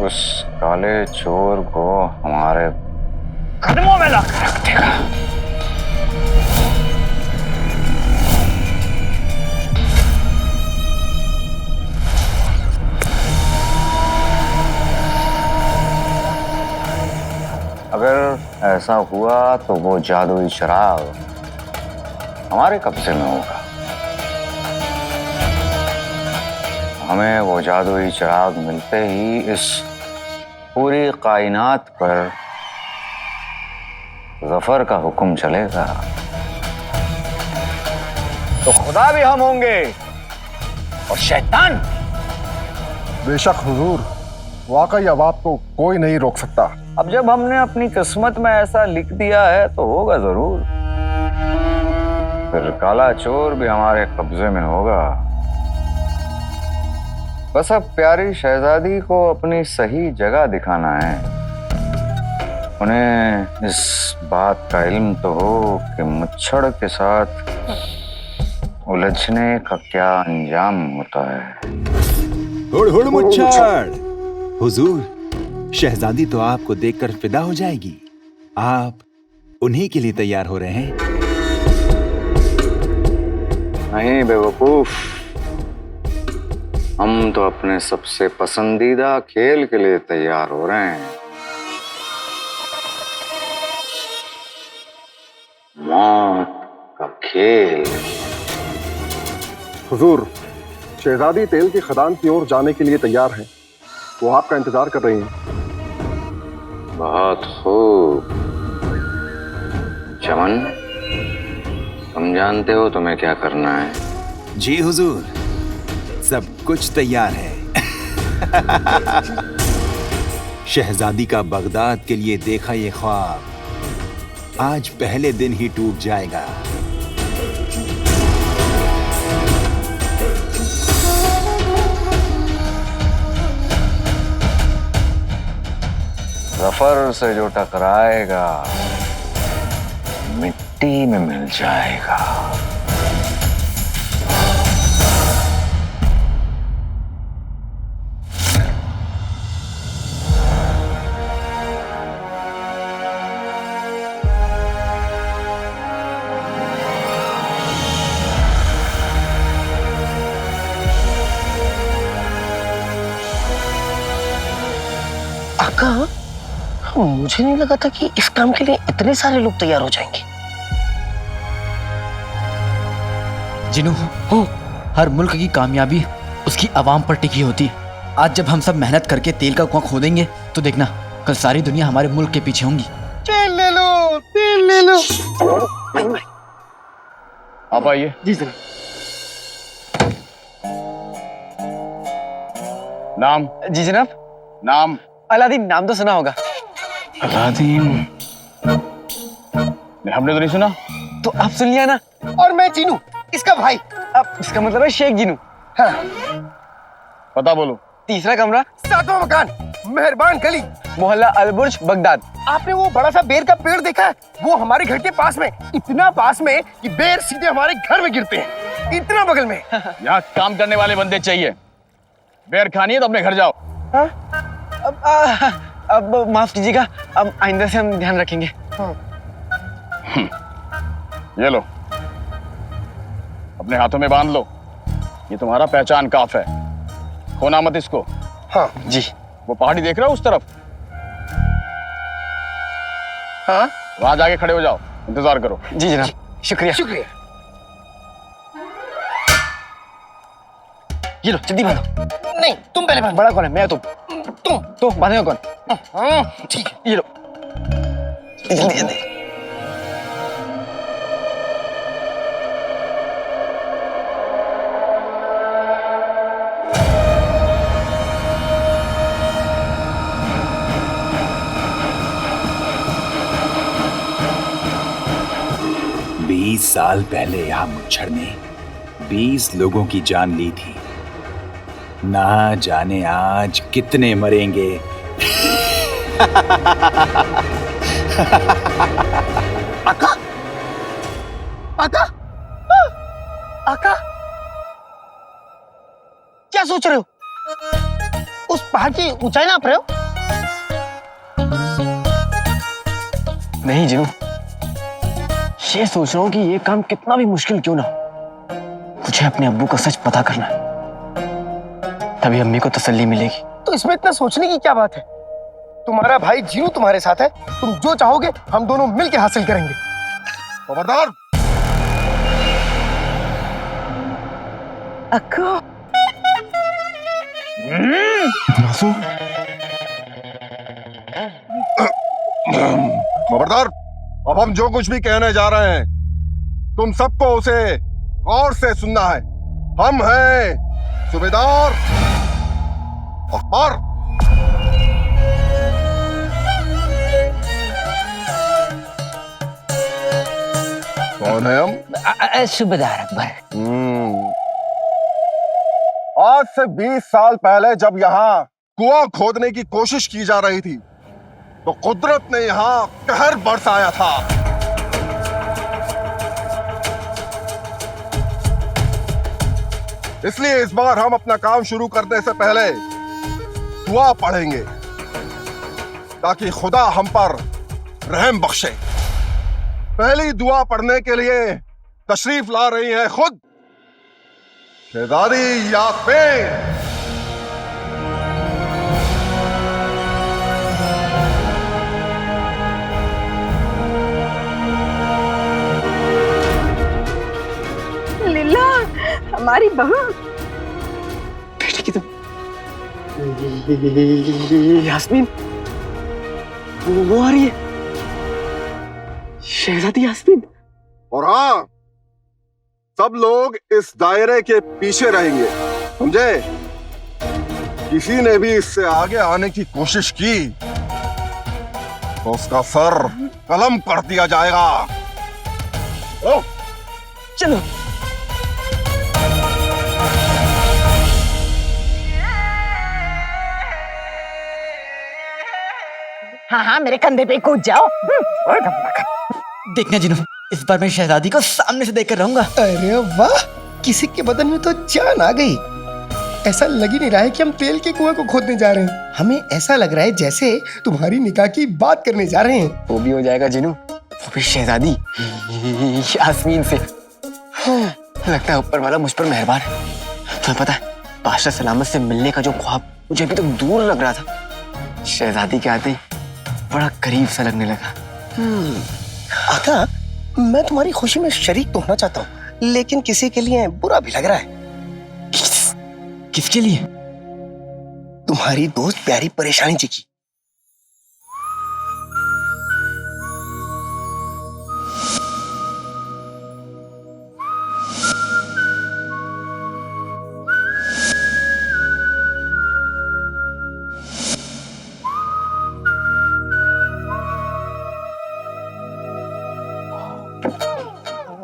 उस काले चोर को हमारे कदमों में लाकर रख देगा। अगर ऐसा हुआ तो वो जादुई चिराग हमारे कब्जे में होगा। हमें वो जादुई चिराग मिलते ही इस पूरी कायनात पर जफर का हुक्म चलेगा। तो खुदा भी हम होंगे और शैतान। बेशक हुजूर, वाकई अब आपको कोई नहीं रोक सकता। अब जब हमने अपनी किस्मत में ऐसा लिख दिया है तो होगा जरूर। फिर काला चोर भी हमारे कब्जे में होगा। बस अब प्यारी शहजादी को अपनी सही जगह दिखाना है। उन्हें इस बात का इल्म तो हो कि मच्छर के साथ उलझने का क्या अंजाम होता है। हुड़ हुड़ मुच्छर। हुजूर, शहजादी तो आपको देखकर फिदा हो जाएगी। आप उन्हीं के लिए तैयार हो रहे हैं? नहीं बेवकूफ, हम तो अपने सबसे पसंदीदा खेल के लिए तैयार हो रहे हैं। मौत का खेल। हुजूर, शहजादी तेल की खदान की ओर जाने के लिए तैयार हैं। वो आपका इंतजार कर रही हैं। बहुत खूब। चमन, तुम जानते हो तुम्हें क्या करना है। जी हुजूर, सब कुछ तैयार है। शहजादी का बगदाद के लिए देखा ये ख्वाब आज पहले दिन ही टूट जाएगा। जफर से जो टकराएगा मिट्टी में मिल जाएगा। आका, मुझे नहीं लगा था कि इस काम के लिए इतने सारे लोग तैयार हो जाएंगे। जिनू, हर मुल्क की कामयाबी उसकी आवाम पर टिकी होती है। आज जब हम सब मेहनत करके तेल का कुआं खोदेंगे तो देखना, कल सारी दुनिया हमारे मुल्क के पीछे होंगी। तेल ले लो, तेल ले लो। आप आइए। जी सर। नाम? जी जनाब। नाम? अलादीन। नाम तो सुना होगा। अलादीन? हमने तो नहीं सुना। तो आप सुन लिया ना। और मैं जीनू, इसका भाई। अब इसका मतलब है शेख जीनू। हाँ। पता बोलो। तीसरा कमरा, 7वां मकान, मेहरबान गली, मोहल्ला अलबुर्ज, बगदाद। आपने वो बड़ा सा बेर का पेड़ देखा है? वो हमारे घर के पास में, इतना पास में कि बेर सीधे हमारे घर में गिरते हैं, इतना बगल में। यहाँ काम करने वाले बंदे चाहिए। बेर खानी है तो अपने घर जाओ। हाँ? अब माफ कीजिएगा, अब आइंदा से हम ध्यान रखेंगे। ये लो, अपने हाथों में बांध लो। ये तुम्हारा पहचान काफ है। खोना मत इसको। हाँ जी। वो पहाड़ी देख रहा हो उस तरफ? हाँ, वहां जाके खड़े हो जाओ, इंतजार करो। जी जनाब, शुक्रिया। शुक्रिया। ये लो, जल्दी बांधो। नहीं, तुम पहले बांधो। बड़ा कौन है? मैं तुम? तो बांधेगा कौन? हाँ, ठीक है। ये लो, जल्दी जल्दी। 20 साल पहले यहाँ मुच्छर ने 20 लोगों की जान ली थी। ना जाने आज कितने मरेंगे। आका, आका, आका, क्या सोच रहे हो? उस पहाड़ की ऊंचाई नाप रहे हो? नहीं जिनू, ये सोच रहा हूँ कि ये काम कितना भी मुश्किल क्यों ना हो, मुझे अपने अब्बू का सच पता करना है, तभी अम्मी को तसल्ली मिलेगी। तो इसमें इतना सोचने की क्या बात है? तुम्हारा भाई जीनू तुम्हारे साथ है, तुम जो चाहोगे हम दोनों मिलकर हासिल करेंगे। खबरदार। अक्का। मासूम। खबरदार, अब हम जो कुछ भी कहने जा रहे हैं तुम सबको उसे गौर से सुनना है। हम हैं सूबेदार अकबर। कौन है हम? सूबेदार अकबर। आज से 20 साल पहले जब यहाँ कुआं खोदने की कोशिश की जा रही थी तो कुदरत ने यहाँ कहर बरसाया था। इसलिए इस बार हम अपना काम शुरू करने से पहले दुआ पढ़ेंगे ताकि खुदा हम पर रहम बख्शे। पहली दुआ पढ़ने के लिए तशरीफ ला रही हैं खुद शहजादी यास्मीन। लीला, हमारी बहू। बेटी की तुम यास्मीन, वो आ रही है, शहजादी यास्मीन। और हाँ, सब लोग इस दायरे के पीछे रहेंगे, समझे? किसी ने भी इससे आगे आने की कोशिश की तो उसका सर कलम कर दिया जाएगा। ओ, चलो। हाँ हाँ, मेरे कंधे पे कूद जाओ। देखना जिनू, इस बार मैं शहजादी को सामने से देखकर रहूंगा। अरे वाह, किसी के बदन में तो जान आ गई। ऐसा लग ही नहीं रहा है कि हम तेल के कुएं को खोदने जा रहे हैं। हमें ऐसा लग रहा है जैसे तुम्हारी निकाह की बात करने जा रहे हैं। वो भी हो जाएगा जिनू, वो भी शहजादी यास्मीन से। लगता है ऊपर वाला मुझ पर मेहरबान है। तुम्हें पता है, बादशाह सलामत से मिलने का जो ख्वाब मुझे अभी तक दूर लग रहा था, शहजादी के आते ही बड़ा करीब सा लगने लगा। आका, मैं तुम्हारी खुशी में शरीक तो होना चाहता हूँ, लेकिन किसी के लिए बुरा भी लग रहा है। किसके लिए? तुम्हारी दोस्त प्यारी परेशानी जी की।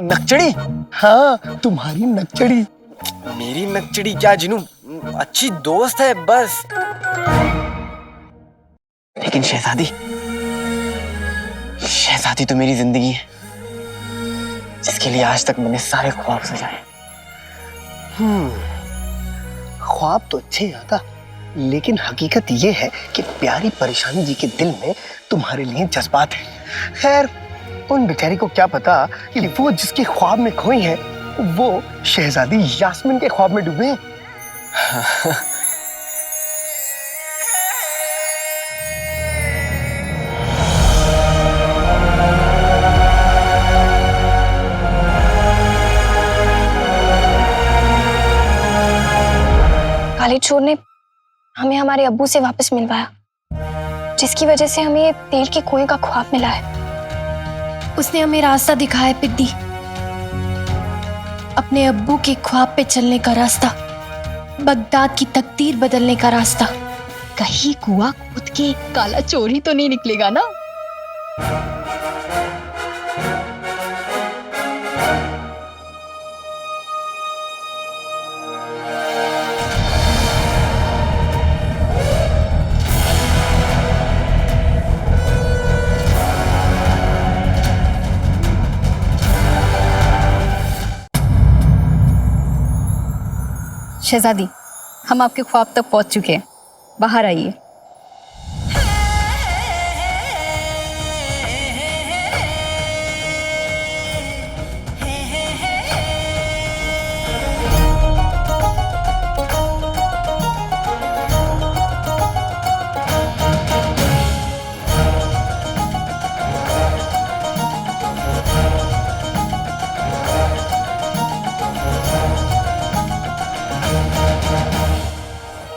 नकचड़ी? हाँ, तुम्हारी नकचड़ी। मेरी नकचड़ी क्या जिनू, अच्छी दोस्त है बस। लेकिन शहजादी, शहजादी तो मेरी जिंदगी है, जिसके लिए आज तक मैंने सारे ख्वाब सजाए। ख्वाब तो अच्छे हैं आका, लेकिन हकीकत ये है कि प्यारी परेशानी जी के दिल में तुम्हारे लिए जज्बात है। खैर, उन बेचारी को क्या पता कि वो जिसके ख्वाब में खोई है वो शहजादी यास्मीन के ख्वाब में डूबे। काले चोर ने हमें हमारे अब्बू से वापस मिलवाया, जिसकी वजह से हमें तेल के कुएं का ख्वाब मिला है। उसने हमें रास्ता दिखाया पिद्दी, अपने अब्बू के ख्वाब पे चलने का रास्ता, बगदाद की तकदीर बदलने का रास्ता। कहीं कुआं कूद के काला चोर ही तो नहीं निकलेगा ना? शहजादी, हम आपके ख्वाब तक पहुंच चुके हैं, बाहर आइए।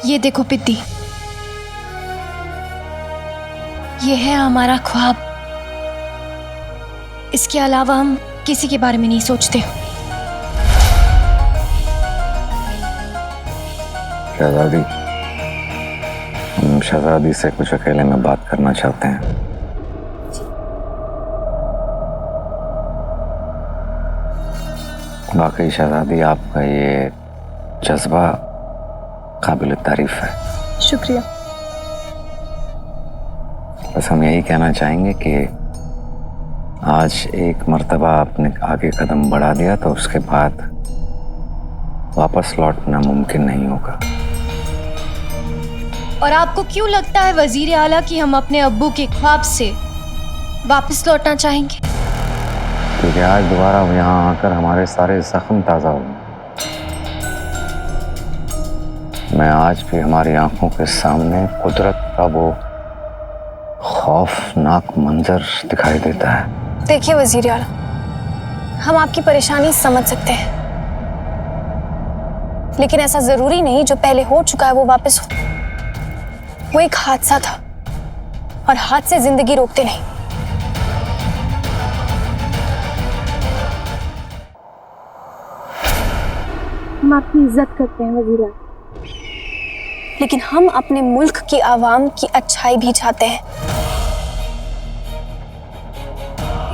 ये देखो पिद्दी, ये है हमारा ख्वाब। इसके अलावा हम किसी के बारे में नहीं सोचते। शहजादी, हम शहजादी से कुछ अकेले में बात करना चाहते हैं। वाकई शहजादी, आपका ये जज्बा काबिल तारीफ है। शुक्रिया। बस हम यही कहना चाहेंगे कि आज एक मर्तबा आपने आगे कदम बढ़ा दिया तो उसके बाद वापस लौटना मुमकिन नहीं होगा। और आपको क्यों लगता है वजीर आला कि हम अपने अब्बू के ख्वाब से वापस लौटना चाहेंगे? क्योंकि आज दोबारा यहाँ आकर हमारे सारे जख्म ताज़ा हुए। मैं आज भी हमारी आंखों के सामने कुदरत का वो खौफनाक मंजर दिखाई देता है। देखिए वजीर आला, हम आपकी परेशानी समझ सकते हैं, लेकिन ऐसा जरूरी नहीं जो पहले हो चुका है वो वापस हो। वो एक हादसा था और हादसे जिंदगी रोकते नहीं। हम आपकी इज्जत करते हैं वजीर आला, लेकिन हम अपने मुल्क की आवाम की अच्छाई भी चाहते हैं।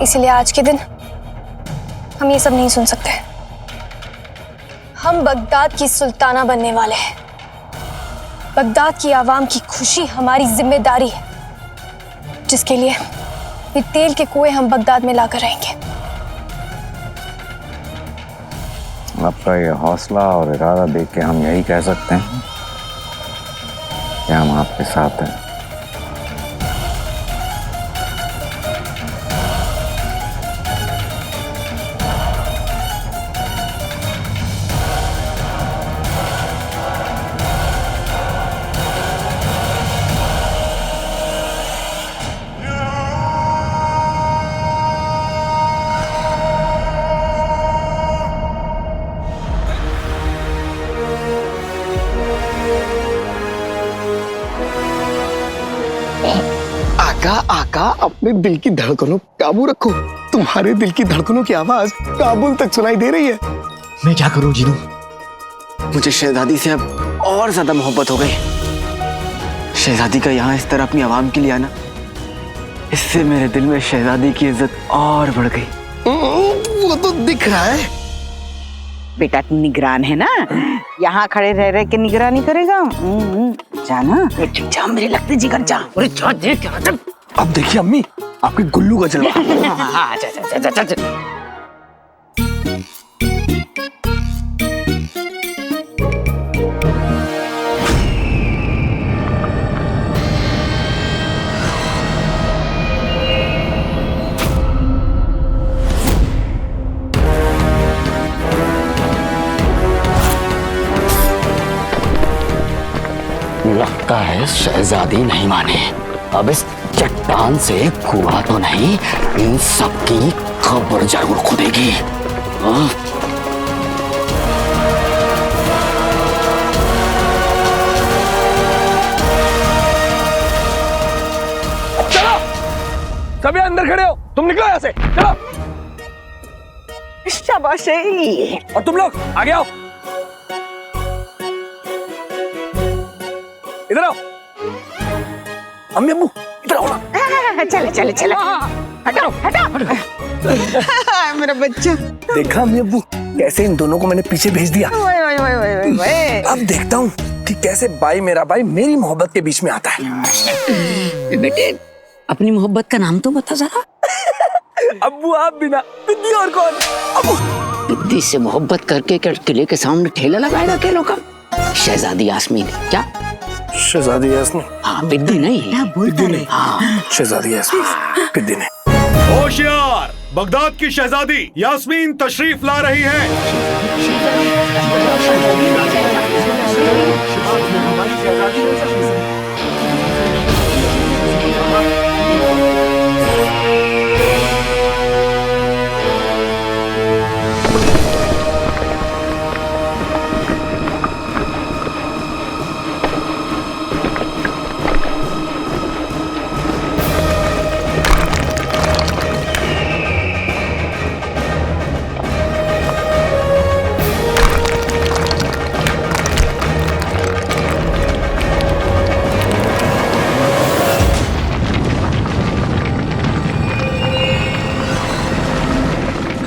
इसलिए आज के दिन हम ये सब नहीं सुन सकते। हम बगदाद की सुल्ताना बनने वाले हैं। बगदाद की आवाम की खुशी हमारी जिम्मेदारी है, जिसके लिए ये तेल के कुएं हम बगदाद में लाकर रहेंगे। आपका ये हौसला और इरादा देख के हम यही कह सकते हैं कि हम आपके साथ हैं। आका, अपने दिल की धड़कनों पर काबू रखो। तुम्हारे दिल की धड़कनों की आवाज काबुल तक सुनाई दे रही है। मैं क्या करूं जीनू? मुझे शहजादी से अब और ज्यादा मोहब्बत हो गई। शहजादी का यहाँ इस तरह अपनी आवाम के लिए आना, इससे मेरे दिल में शहजादी की इज्जत और बढ़ गई। वो तो दिख रहा है। बेटा तू निगरान है ना, यहाँ खड़े रह रह के निगरानी करेगा। जाना जा, मेरे लगते जिगर जा। अरे जा देख। अब देखिए अम्मी, आपके गुल्लू का जलवा। लगता है शहजादी नहीं माने। अब इस चट्टान से कुआं तो नहीं, इन सबकी खबर जरूर खुदेगी। चलो, सभी अंदर खड़े हो। तुम निकलो यहाँ से, चलो। शाबाश। और तुम लोग आगे आओ, इधर आओ। अम्मी अब्बू इधर आओ ना। चले चले चले, हटाओ हटाओ। मेरा बच्चा। देखा अम्मी अब्बू, कैसे इन दोनों को मैंने पीछे भेज दिया। अब देखता हूँ कि कैसे भाई मेरा भाई मेरी मोहब्बत के बीच में आता है। बेटे, अपनी मोहब्बत का नाम तो बता जरा। अब्बू आप बिना पिद्दी और कौन? अब्बू पिद्दी से मोहब्बत करके किले के सामने ठेला लगाएगा अकेलों का? शहजादी यास्मीन। क्या शहजादी यास्मीन? हाँ, पिद्दी नहीं। पिद्दी नहीं। शहजादी यास्मीन, पिद्दी नहीं। होशियार, बगदाद की शहजादी यास्मीन तशरीफ ला रही है।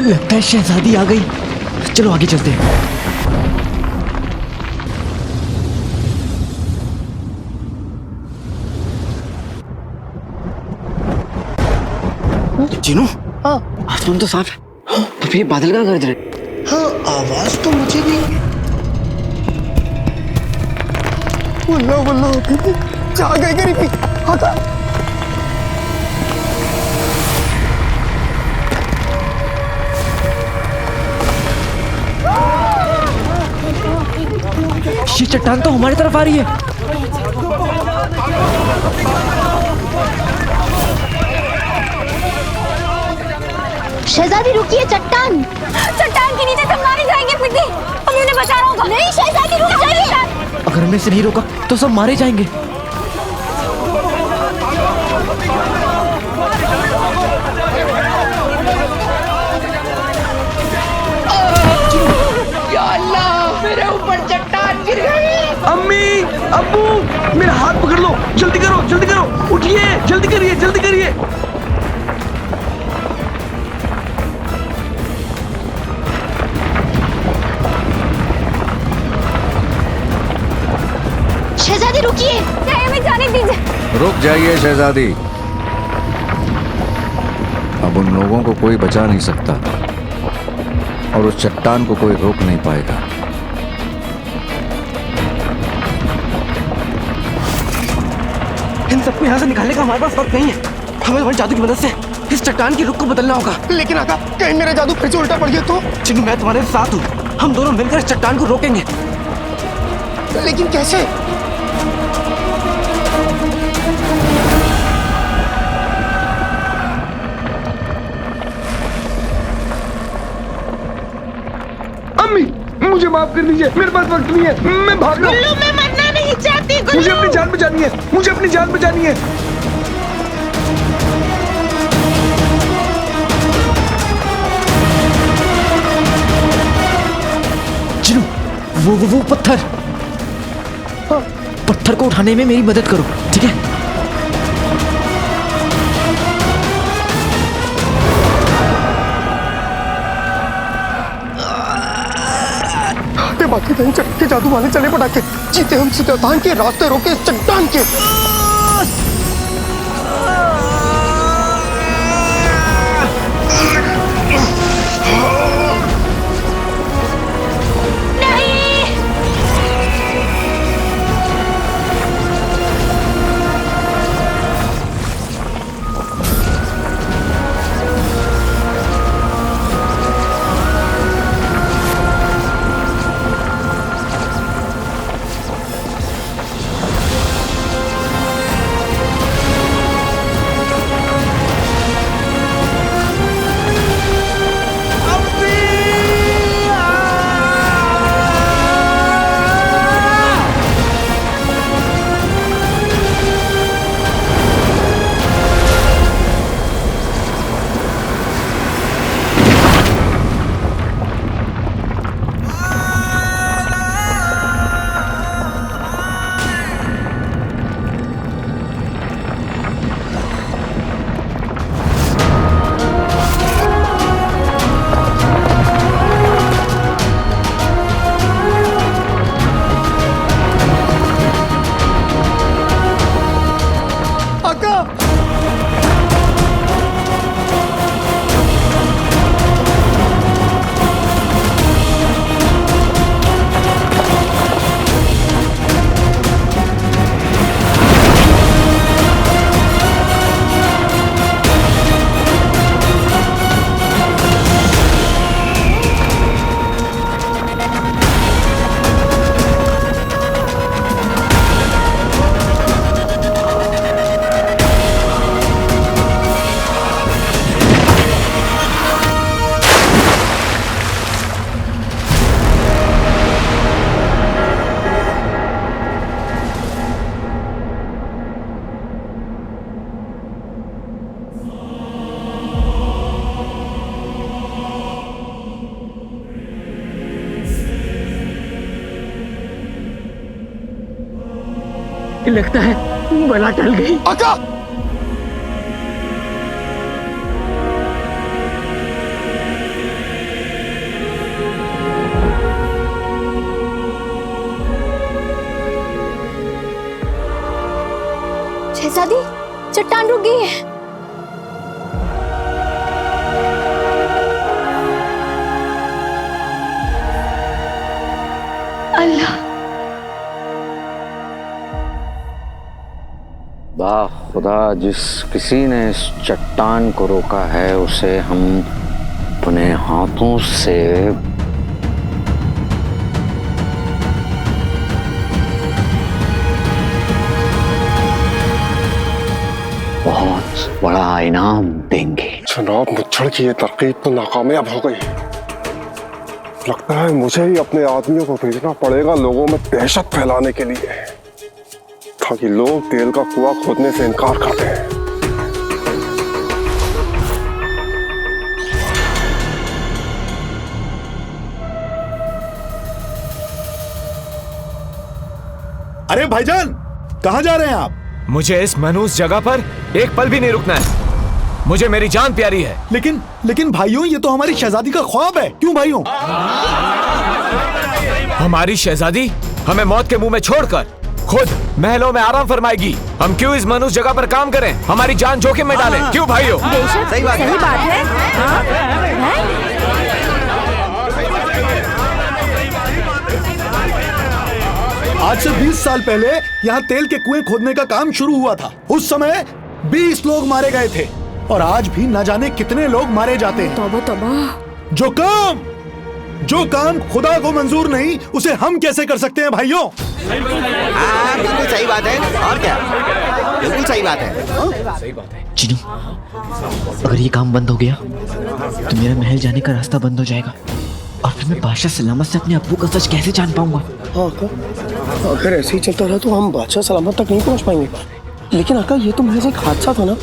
लगता है शहजादी आ गई। चलो आगे चलते हैं। जीनू, हाँ आसमान तो साफ है, तो फिर बादल का गरज रहे। हाँ, आवाज तो मुझे भी। वल्लाह वल्लाह, जा गए गरीबी। हटा। ये चट्टान तो हमारी तरफ आ रही है। शहजादी रुकिए, चट्टान के नीचे सब मारे जाएंगे। पिद्दी, हमें उन्हें बचाना होगा। नहीं शहजादी, रुक जाइए। अगर हमने इसे नहीं रोका तो सब मारे जाएंगे। या अल्लाह, मेरे ऊपर चट्टान गिर गई। अम्मी, अब्बू, मेरा हाथ पकड़ लो। जल्दी करो, जल्दी करो, उठिए, जल्दी करिए, जल्दी करिए। शहजादी रुकिए, हमें जाने दीजिए। रुक जाइए शहजादी, अब उन लोगों को कोई बचा नहीं सकता और उस चट्टान को कोई रोक नहीं पाएगा। इन सबको यहाँ से निकालने का हमारे पास वक्त नहीं है। हमें तुम्हारी जादू की मदद से इस चट्टान की रुख को बदलना होगा। लेकिन आका, कहीं मेरा जादू फिर से उल्टा पड़ गया तो? चिन्नू, मैं तुम्हारे साथ हूँ। हम दोनों मिलकर इस चट्टान को रोकेंगे। लेकिन कैसे? अम्मी, मुझे माफ कर दीजिए, मेरे पास वक्त नहीं है। मैं भाग रहा हूँ। मैं मरना नहीं चाहती। मुझे अपनी जान बचानी है, मुझे अपनी जान बचानी है। चिनू, वो पत्थर। पत्थर को उठाने में मेरी मदद करो, ठीक है? बाकी कहीं चट्टे के जादू वाले चले पटाखे। जीते हम शैतान के रास्ते रोके इस चट्टान के। लगता है बला टल गई। आका! शहजादी, चट्टान रुक गई है। अल्लाह, वाह खुदा, जिस किसी ने इस चट्टान को रोका है उसे हम अपने हाथों से बहुत बड़ा इनाम देंगे। जनाब, मुच्छड़ की ये तरकीब तो नाकामयाब हो गई। लगता है मुझे ही अपने आदमियों को भेजना पड़ेगा लोगों में दहशत फैलाने के लिए, ताकि लोग तेल का कुआं खोदने से इनकार कर दें। अरे भाईजान, कहाँ जा रहे हैं आप? मुझे इस मनहूस जगह पर एक पल भी नहीं रुकना है। मुझे मेरी जान प्यारी है। लेकिन भाइयों, ये तो हमारी शहजादी का ख्वाब है। क्यों भाइयों? हमारी शहजादी हमें मौत के मुंह में छोड़कर खुद महलों में आराम फरमाएगी। हम क्यों इस मनहूस जगह पर काम करें, हमारी जान जोखिम में डालें? क्यों भाइयों? सही बात है। आज से 20 साल पहले यहाँ तेल के कुएं खोदने का काम शुरू हुआ था। उस समय 20 लोग मारे गए थे और आज भी न जाने कितने लोग मारे जाते हैं। तौबा तौबा। जो काम खुदा को मंजूर नहीं, उसे हम कैसे कर सकते हैं भाइयों? बिल्कुल सही बात है। और क्या, बिल्कुल सही बात है। चिनू, अगर ये काम बंद हो गया तो मेरा महल जाने का रास्ता बंद हो जाएगा और फिर मैं बादशाह सलामत से अपने अब्बू का सच कैसे जान पाऊंगा? हाँ अका, अगर ऐसे ही चलता रहा तो हम बादशाह सलामत तक नहीं पहुंच पाएंगे। लेकिन अका, ये तो महज एक हादसा था ना,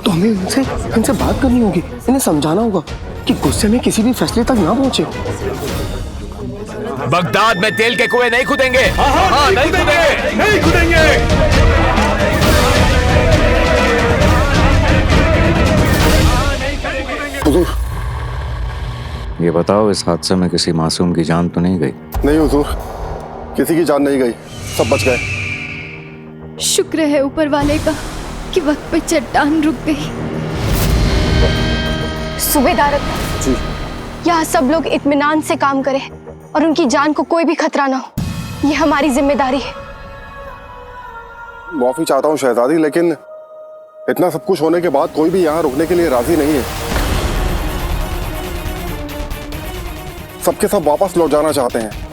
तो हमें इनसे बात करनी होगी, इन्हें समझाना होगा कि गुस्से में किसी भी फैसले तक ना पहुंचे। बगदाद में तेल के कुएं नहीं खुदेंगे। नहीं खुदेंगे। हुजूर, ये बताओ, इस हादसे में किसी मासूम की जान तो नहीं गई? नहीं हुजूर, किसी की जान नहीं गई, सब बच गए। शुक्र है ऊपर वाले का कि वक्त पे चट्टान रुक गई। सूबेदार, जी, यहाँ सब लोग इत्मीनान से काम करें और उनकी जान को कोई भी खतरा ना हो, ये हमारी जिम्मेदारी है। माफी चाहता हूँ शहजादी, लेकिन इतना सब कुछ होने के बाद कोई भी यहाँ रुकने के लिए राजी नहीं है। सबके सब वापस लौट जाना चाहते हैं।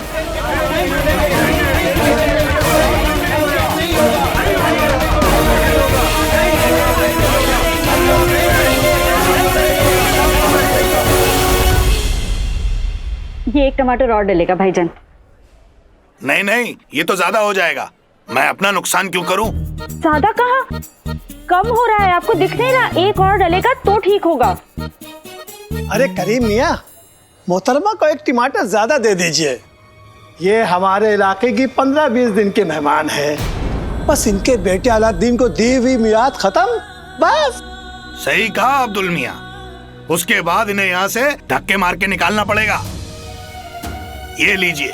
ये एक टमाटर और डलेगा भाईजान। नहीं, ये तो ज्यादा हो जाएगा। मैं अपना नुकसान क्यों करूं? ज्यादा कहाँ, कम हो रहा है, आपको दिख नहीं रहा? एक और डलेगा तो ठीक होगा। अरे करीम मियाँ, मोहतरमा को एक टमाटर ज्यादा दे दीजिए। ये हमारे इलाके की 15-20 दिन के मेहमान हैं। बस इनके बेटे अलाउद्दीन को दी हुई मियाद खत्म, बस। सही कहा अब्दुल मियाँ। उसके बाद इन्हें यहाँ से धक्के मार के निकालना पड़ेगा। ये लीजिए,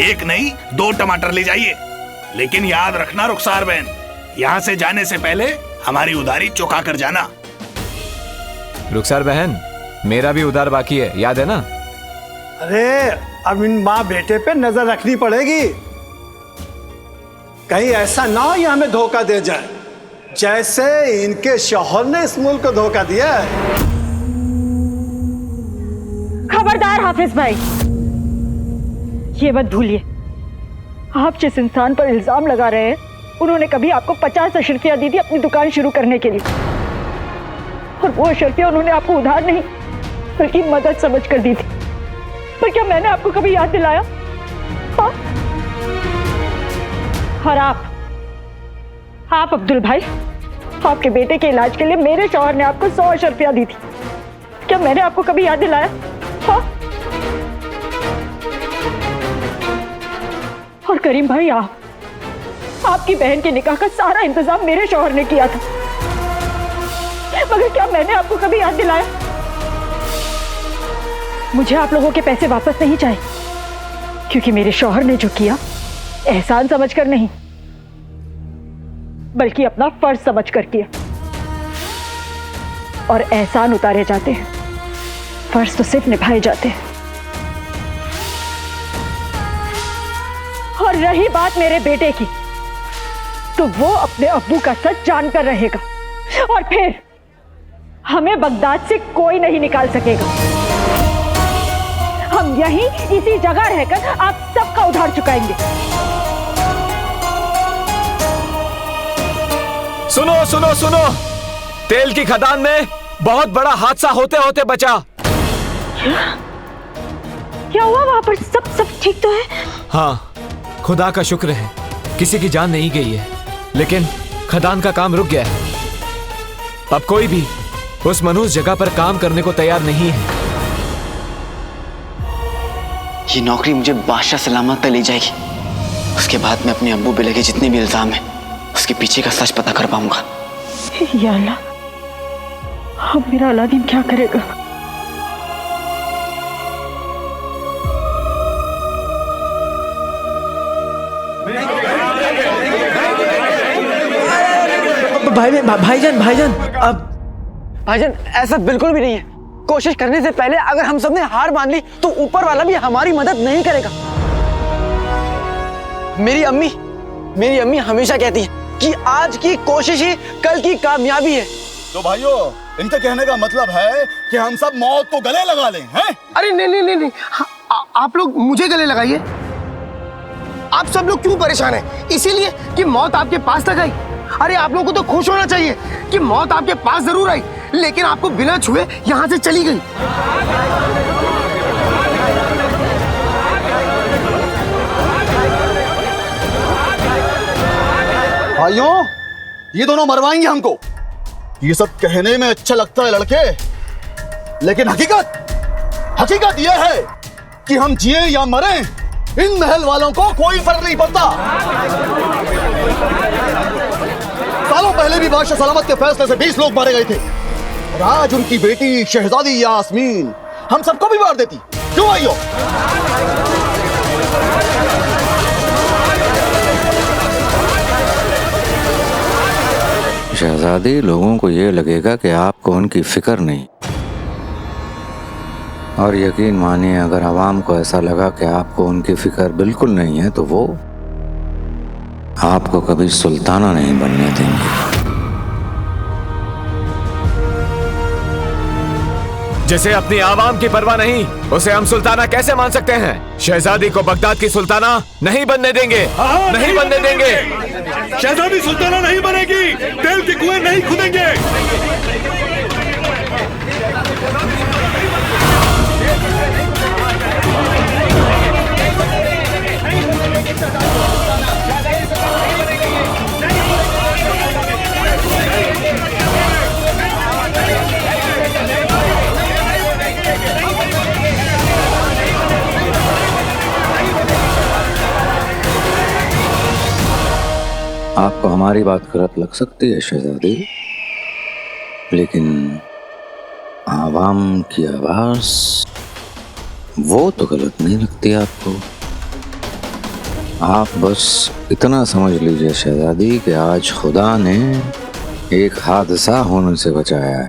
एक नहीं 2 टमाटर ले जाइए, लेकिन याद रखना रुखसार बहन, यहाँ से जाने से पहले हमारी उधारी चुका कर जाना। रुखसार बहन, मेरा भी उधार बाकी है, याद है ना? अरे अब इन माँ बेटे पे नजर रखनी पड़ेगी, कहीं ऐसा ना हो ये हमें धोखा दे जाए, जैसे इनके शौहर ने इस मुल्क को धोखा दिया है। खबरदार हाफिज भाई, ये मत भूलिए, आप जिस इंसान पर इल्जाम लगा रहे हैं, उन्होंने कभी आपको 50 अशर्फियाँ दी थी अपनी दुकान शुरू करने के लिए, और वो अशर्फियाँ उन्होंने आपको उधार नहीं बल्कि मदद समझ कर दी थी। पर क्या मैंने आपको कभी याद दिलाया? हाँ? और आप अब्दुल भाई, आपके बेटे के इलाज के लिए मेरे शौहर ने आपको 100 अशर्फियाँ दी थी, क्या मैंने आपको कभी याद दिलाया? हाँ? और करीम भाई, आपकी बहन के निकाह का सारा इंतजाम मेरे शौहर ने किया था, मगर क्या मैंने आपको कभी याद दिलाया? मुझे आप लोगों के पैसे वापस नहीं चाहिए, क्योंकि मेरे शौहर ने जो किया एहसान समझकर नहीं, बल्कि अपना फर्ज समझकर किया। और एहसान उतारे जाते हैं, फर्ज तो सिर्फ निभाए जाते हैं। और रही बात मेरे बेटे की, तो वो अपने अब्बू का सच जानकर रहेगा, और फिर हमें बगदाद से कोई नहीं निकाल सकेगा। हम यहीं इसी जगह रहकर आप सबका उधार चुकाएंगे। सुनो सुनो सुनो, तेल की खदान में बहुत बड़ा हादसा होते होते बचा। क्या हुआ वहां पर? सब ठीक तो है? हाँ, खुदा का शुक्र है, किसी की जान नहीं गई है, लेकिन खदान का काम रुक गया है। अब कोई भी उस मनुष्य जगह पर काम करने को तैयार नहीं है। ये नौकरी मुझे बादशाह सलामत तक ले जाएगी। उसके बाद मैं अपने अब्बू पे लगे जितने भी इल्जाम हैं, उसके पीछे का सच पता कर पाऊंगा। या अल्लाह, अब मेरा अलादीन क्या करेगा? भाईजान, अब भाईजान ऐसा बिल्कुल भी नहीं है। कोशिश करने से पहले अगर हम सब ने हार मान ली तो ऊपर वाला भी हमारी मदद नहीं करेगा। मेरी अम्मी हमेशा कहती है कि आज की कोशिश ही कल की कामयाबी है। तो भाइयों, इनके कहने का मतलब है कि हम सब मौत को गले लगा लें, हैं? अरे नहीं, आप लोग मुझे गले लगाइए। आप सब लोग क्यों परेशान हैं? इसीलिए कि मौत आपके पास तक आई। अरे आप लोगों को तो खुश होना चाहिए कि मौत आपके पास जरूर आई, लेकिन आपको बिना छुए यहां से चली गई। भाइयों, ये दोनों मरवाएंगे हमको। ये सब कहने में अच्छा लगता है लड़के, लेकिन हकीकत यह है कि हम जिए या मरें, इन महल वालों को कोई फर्क नहीं पड़ता। सालों पहले भी बादशाह सलामत के फैसले से 20 लोग मारे गए थे, और आज उनकी बेटी शहजादी यास्मीन हम सबको भी मार देती। क्यों भाइयों? शहजादी, लोगों को ये लगेगा कि आपको उनकी फिक्र नहीं, और यकीन मानिए अगर आवाम को ऐसा लगा कि आपको उनकी फिक्र बिल्कुल नहीं है तो वो आपको कभी सुल्ताना नहीं बनने देंगे। जिसे अपनी आवाम की परवाह नहीं, उसे हम सुल्ताना कैसे मान सकते हैं? शहजादी को बगदाद की सुल्ताना नहीं बनने देंगे, नहीं बनने देंगे। शहजादी सुल्ताना नहीं बनेगी, तेल के कुएं नहीं खुदेंगे। आपको हमारी बात गलत लग सकती है शहजादी, लेकिन आवाम की आवाज वो तो गलत नहीं लगती आपको। आप बस इतना समझ लीजिए शहजादी कि आज खुदा ने एक हादसा होने से बचाया है।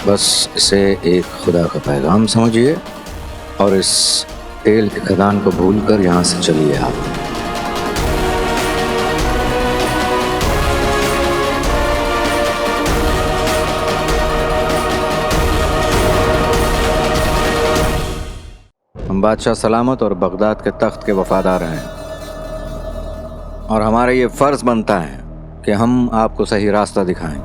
बस इसे एक खुदा का पैगाम समझिए और इस तेल के खदान को भूलकर यहाँ से चलिए आप। हम बादशाह सलामत और बगदाद के तख्त के वफादार हैं, और हमारा ये फर्ज बनता है कि हम आपको सही रास्ता दिखाएं।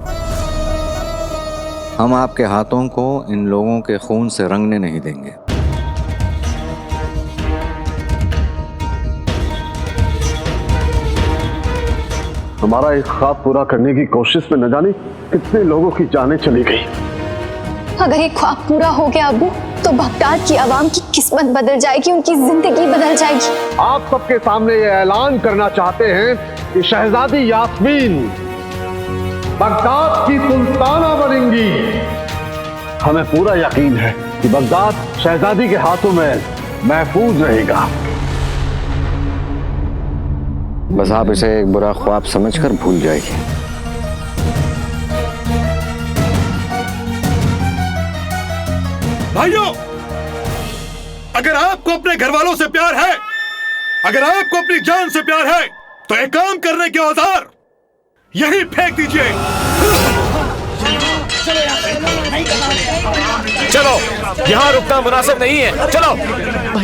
हम आपके हाथों को इन लोगों के खून से रंगने नहीं देंगे। हमारा एक ख्वाब पूरा करने की कोशिश में न जाने कितने लोगों की जानें चली गई। अगर ये ख्वाब पूरा हो गया अब्बू, तो बगदाद की आवाम की किस्मत बदल जाएगी, उनकी जिंदगी बदल जाएगी। आप सबके सामने ये ऐलान करना चाहते हैं कि शहजादी यास्मीन बगदाद की सुल्ताना बनेंगी। हमें पूरा यकीन है कि बगदाद शहजादी के हाथों में महफूज रहेगा। बस आप इसे एक बुरा ख्वाब समझकर भूल जाइए। भाइयों, अगर आपको अपने घर वालों से प्यार है, अगर आपको अपनी जान से प्यार है, तो एक काम करने के औजार यही फेंक दीजिए। चलो, यहाँ रुकना मुनासिब नहीं है। चलो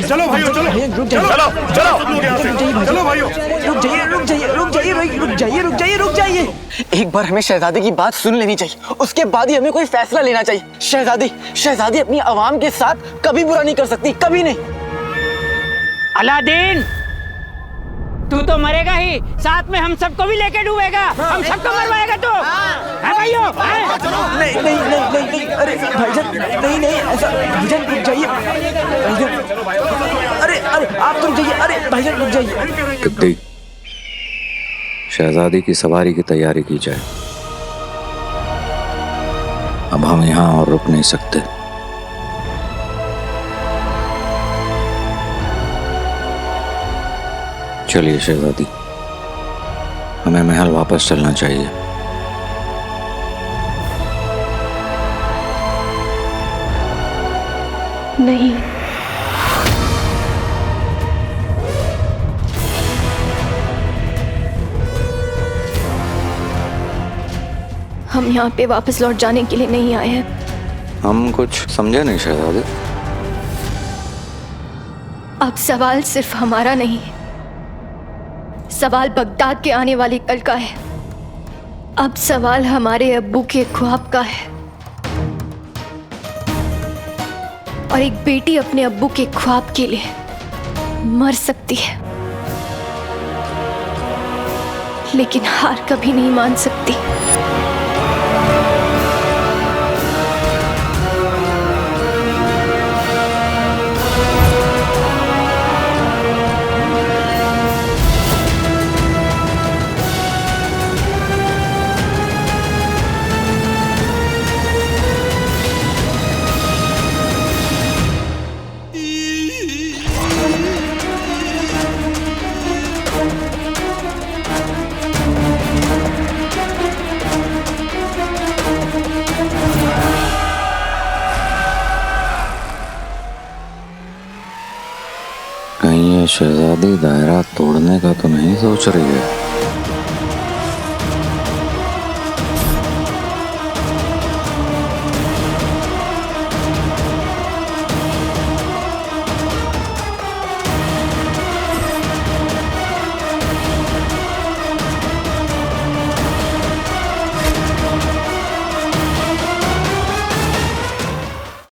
चलो भाइयों, चलो चलो चलो चलो भाइयों, रुक जाइए रुक जाइए रुक जाइए रुक जाइए रुक जाइए रुक जाइए। एक बार हमें शहजादी की बात सुन लेनी चाहिए, उसके बाद ही हमें कोई फैसला लेना चाहिए। शहजादी अपनी आवाम के साथ कभी बुरा नहीं कर सकती, कभी नहीं। अलादीन, तू तो मरेगा ही, साथ में हम सबको भी लेके डूबेगा। हम सबको मरवाएगा तू। है भाइयों? नहीं नहीं नहीं नहीं नहीं, अरे भाईजान नहीं नहीं ऐसा, भाईजान रुक जाइए भाईजान, अरे अरे आप रुक जाइए, अरे भाईजान रुक जाइए। शहजादी की सवारी की तैयारी की जाए। अब हम यहाँ और रुक नहीं सकते। चलिए शहजादी, हमें महल वापस चलना चाहिए। नहीं, हम यहाँ पे वापस लौट जाने के लिए नहीं आए हैं। हम कुछ समझे नहीं शहजादी। अब सवाल सिर्फ हमारा नहीं है, सवाल बगदाद के आने वाले कल का है। अब सवाल हमारे अब्बू के ख्वाब का है, और एक बेटी अपने अब्बू के ख्वाब के लिए मर सकती है, लेकिन हार कभी नहीं मान सकती। कहीं ये शहजादी दायरा तोड़ने का तो नहीं सोच रही है?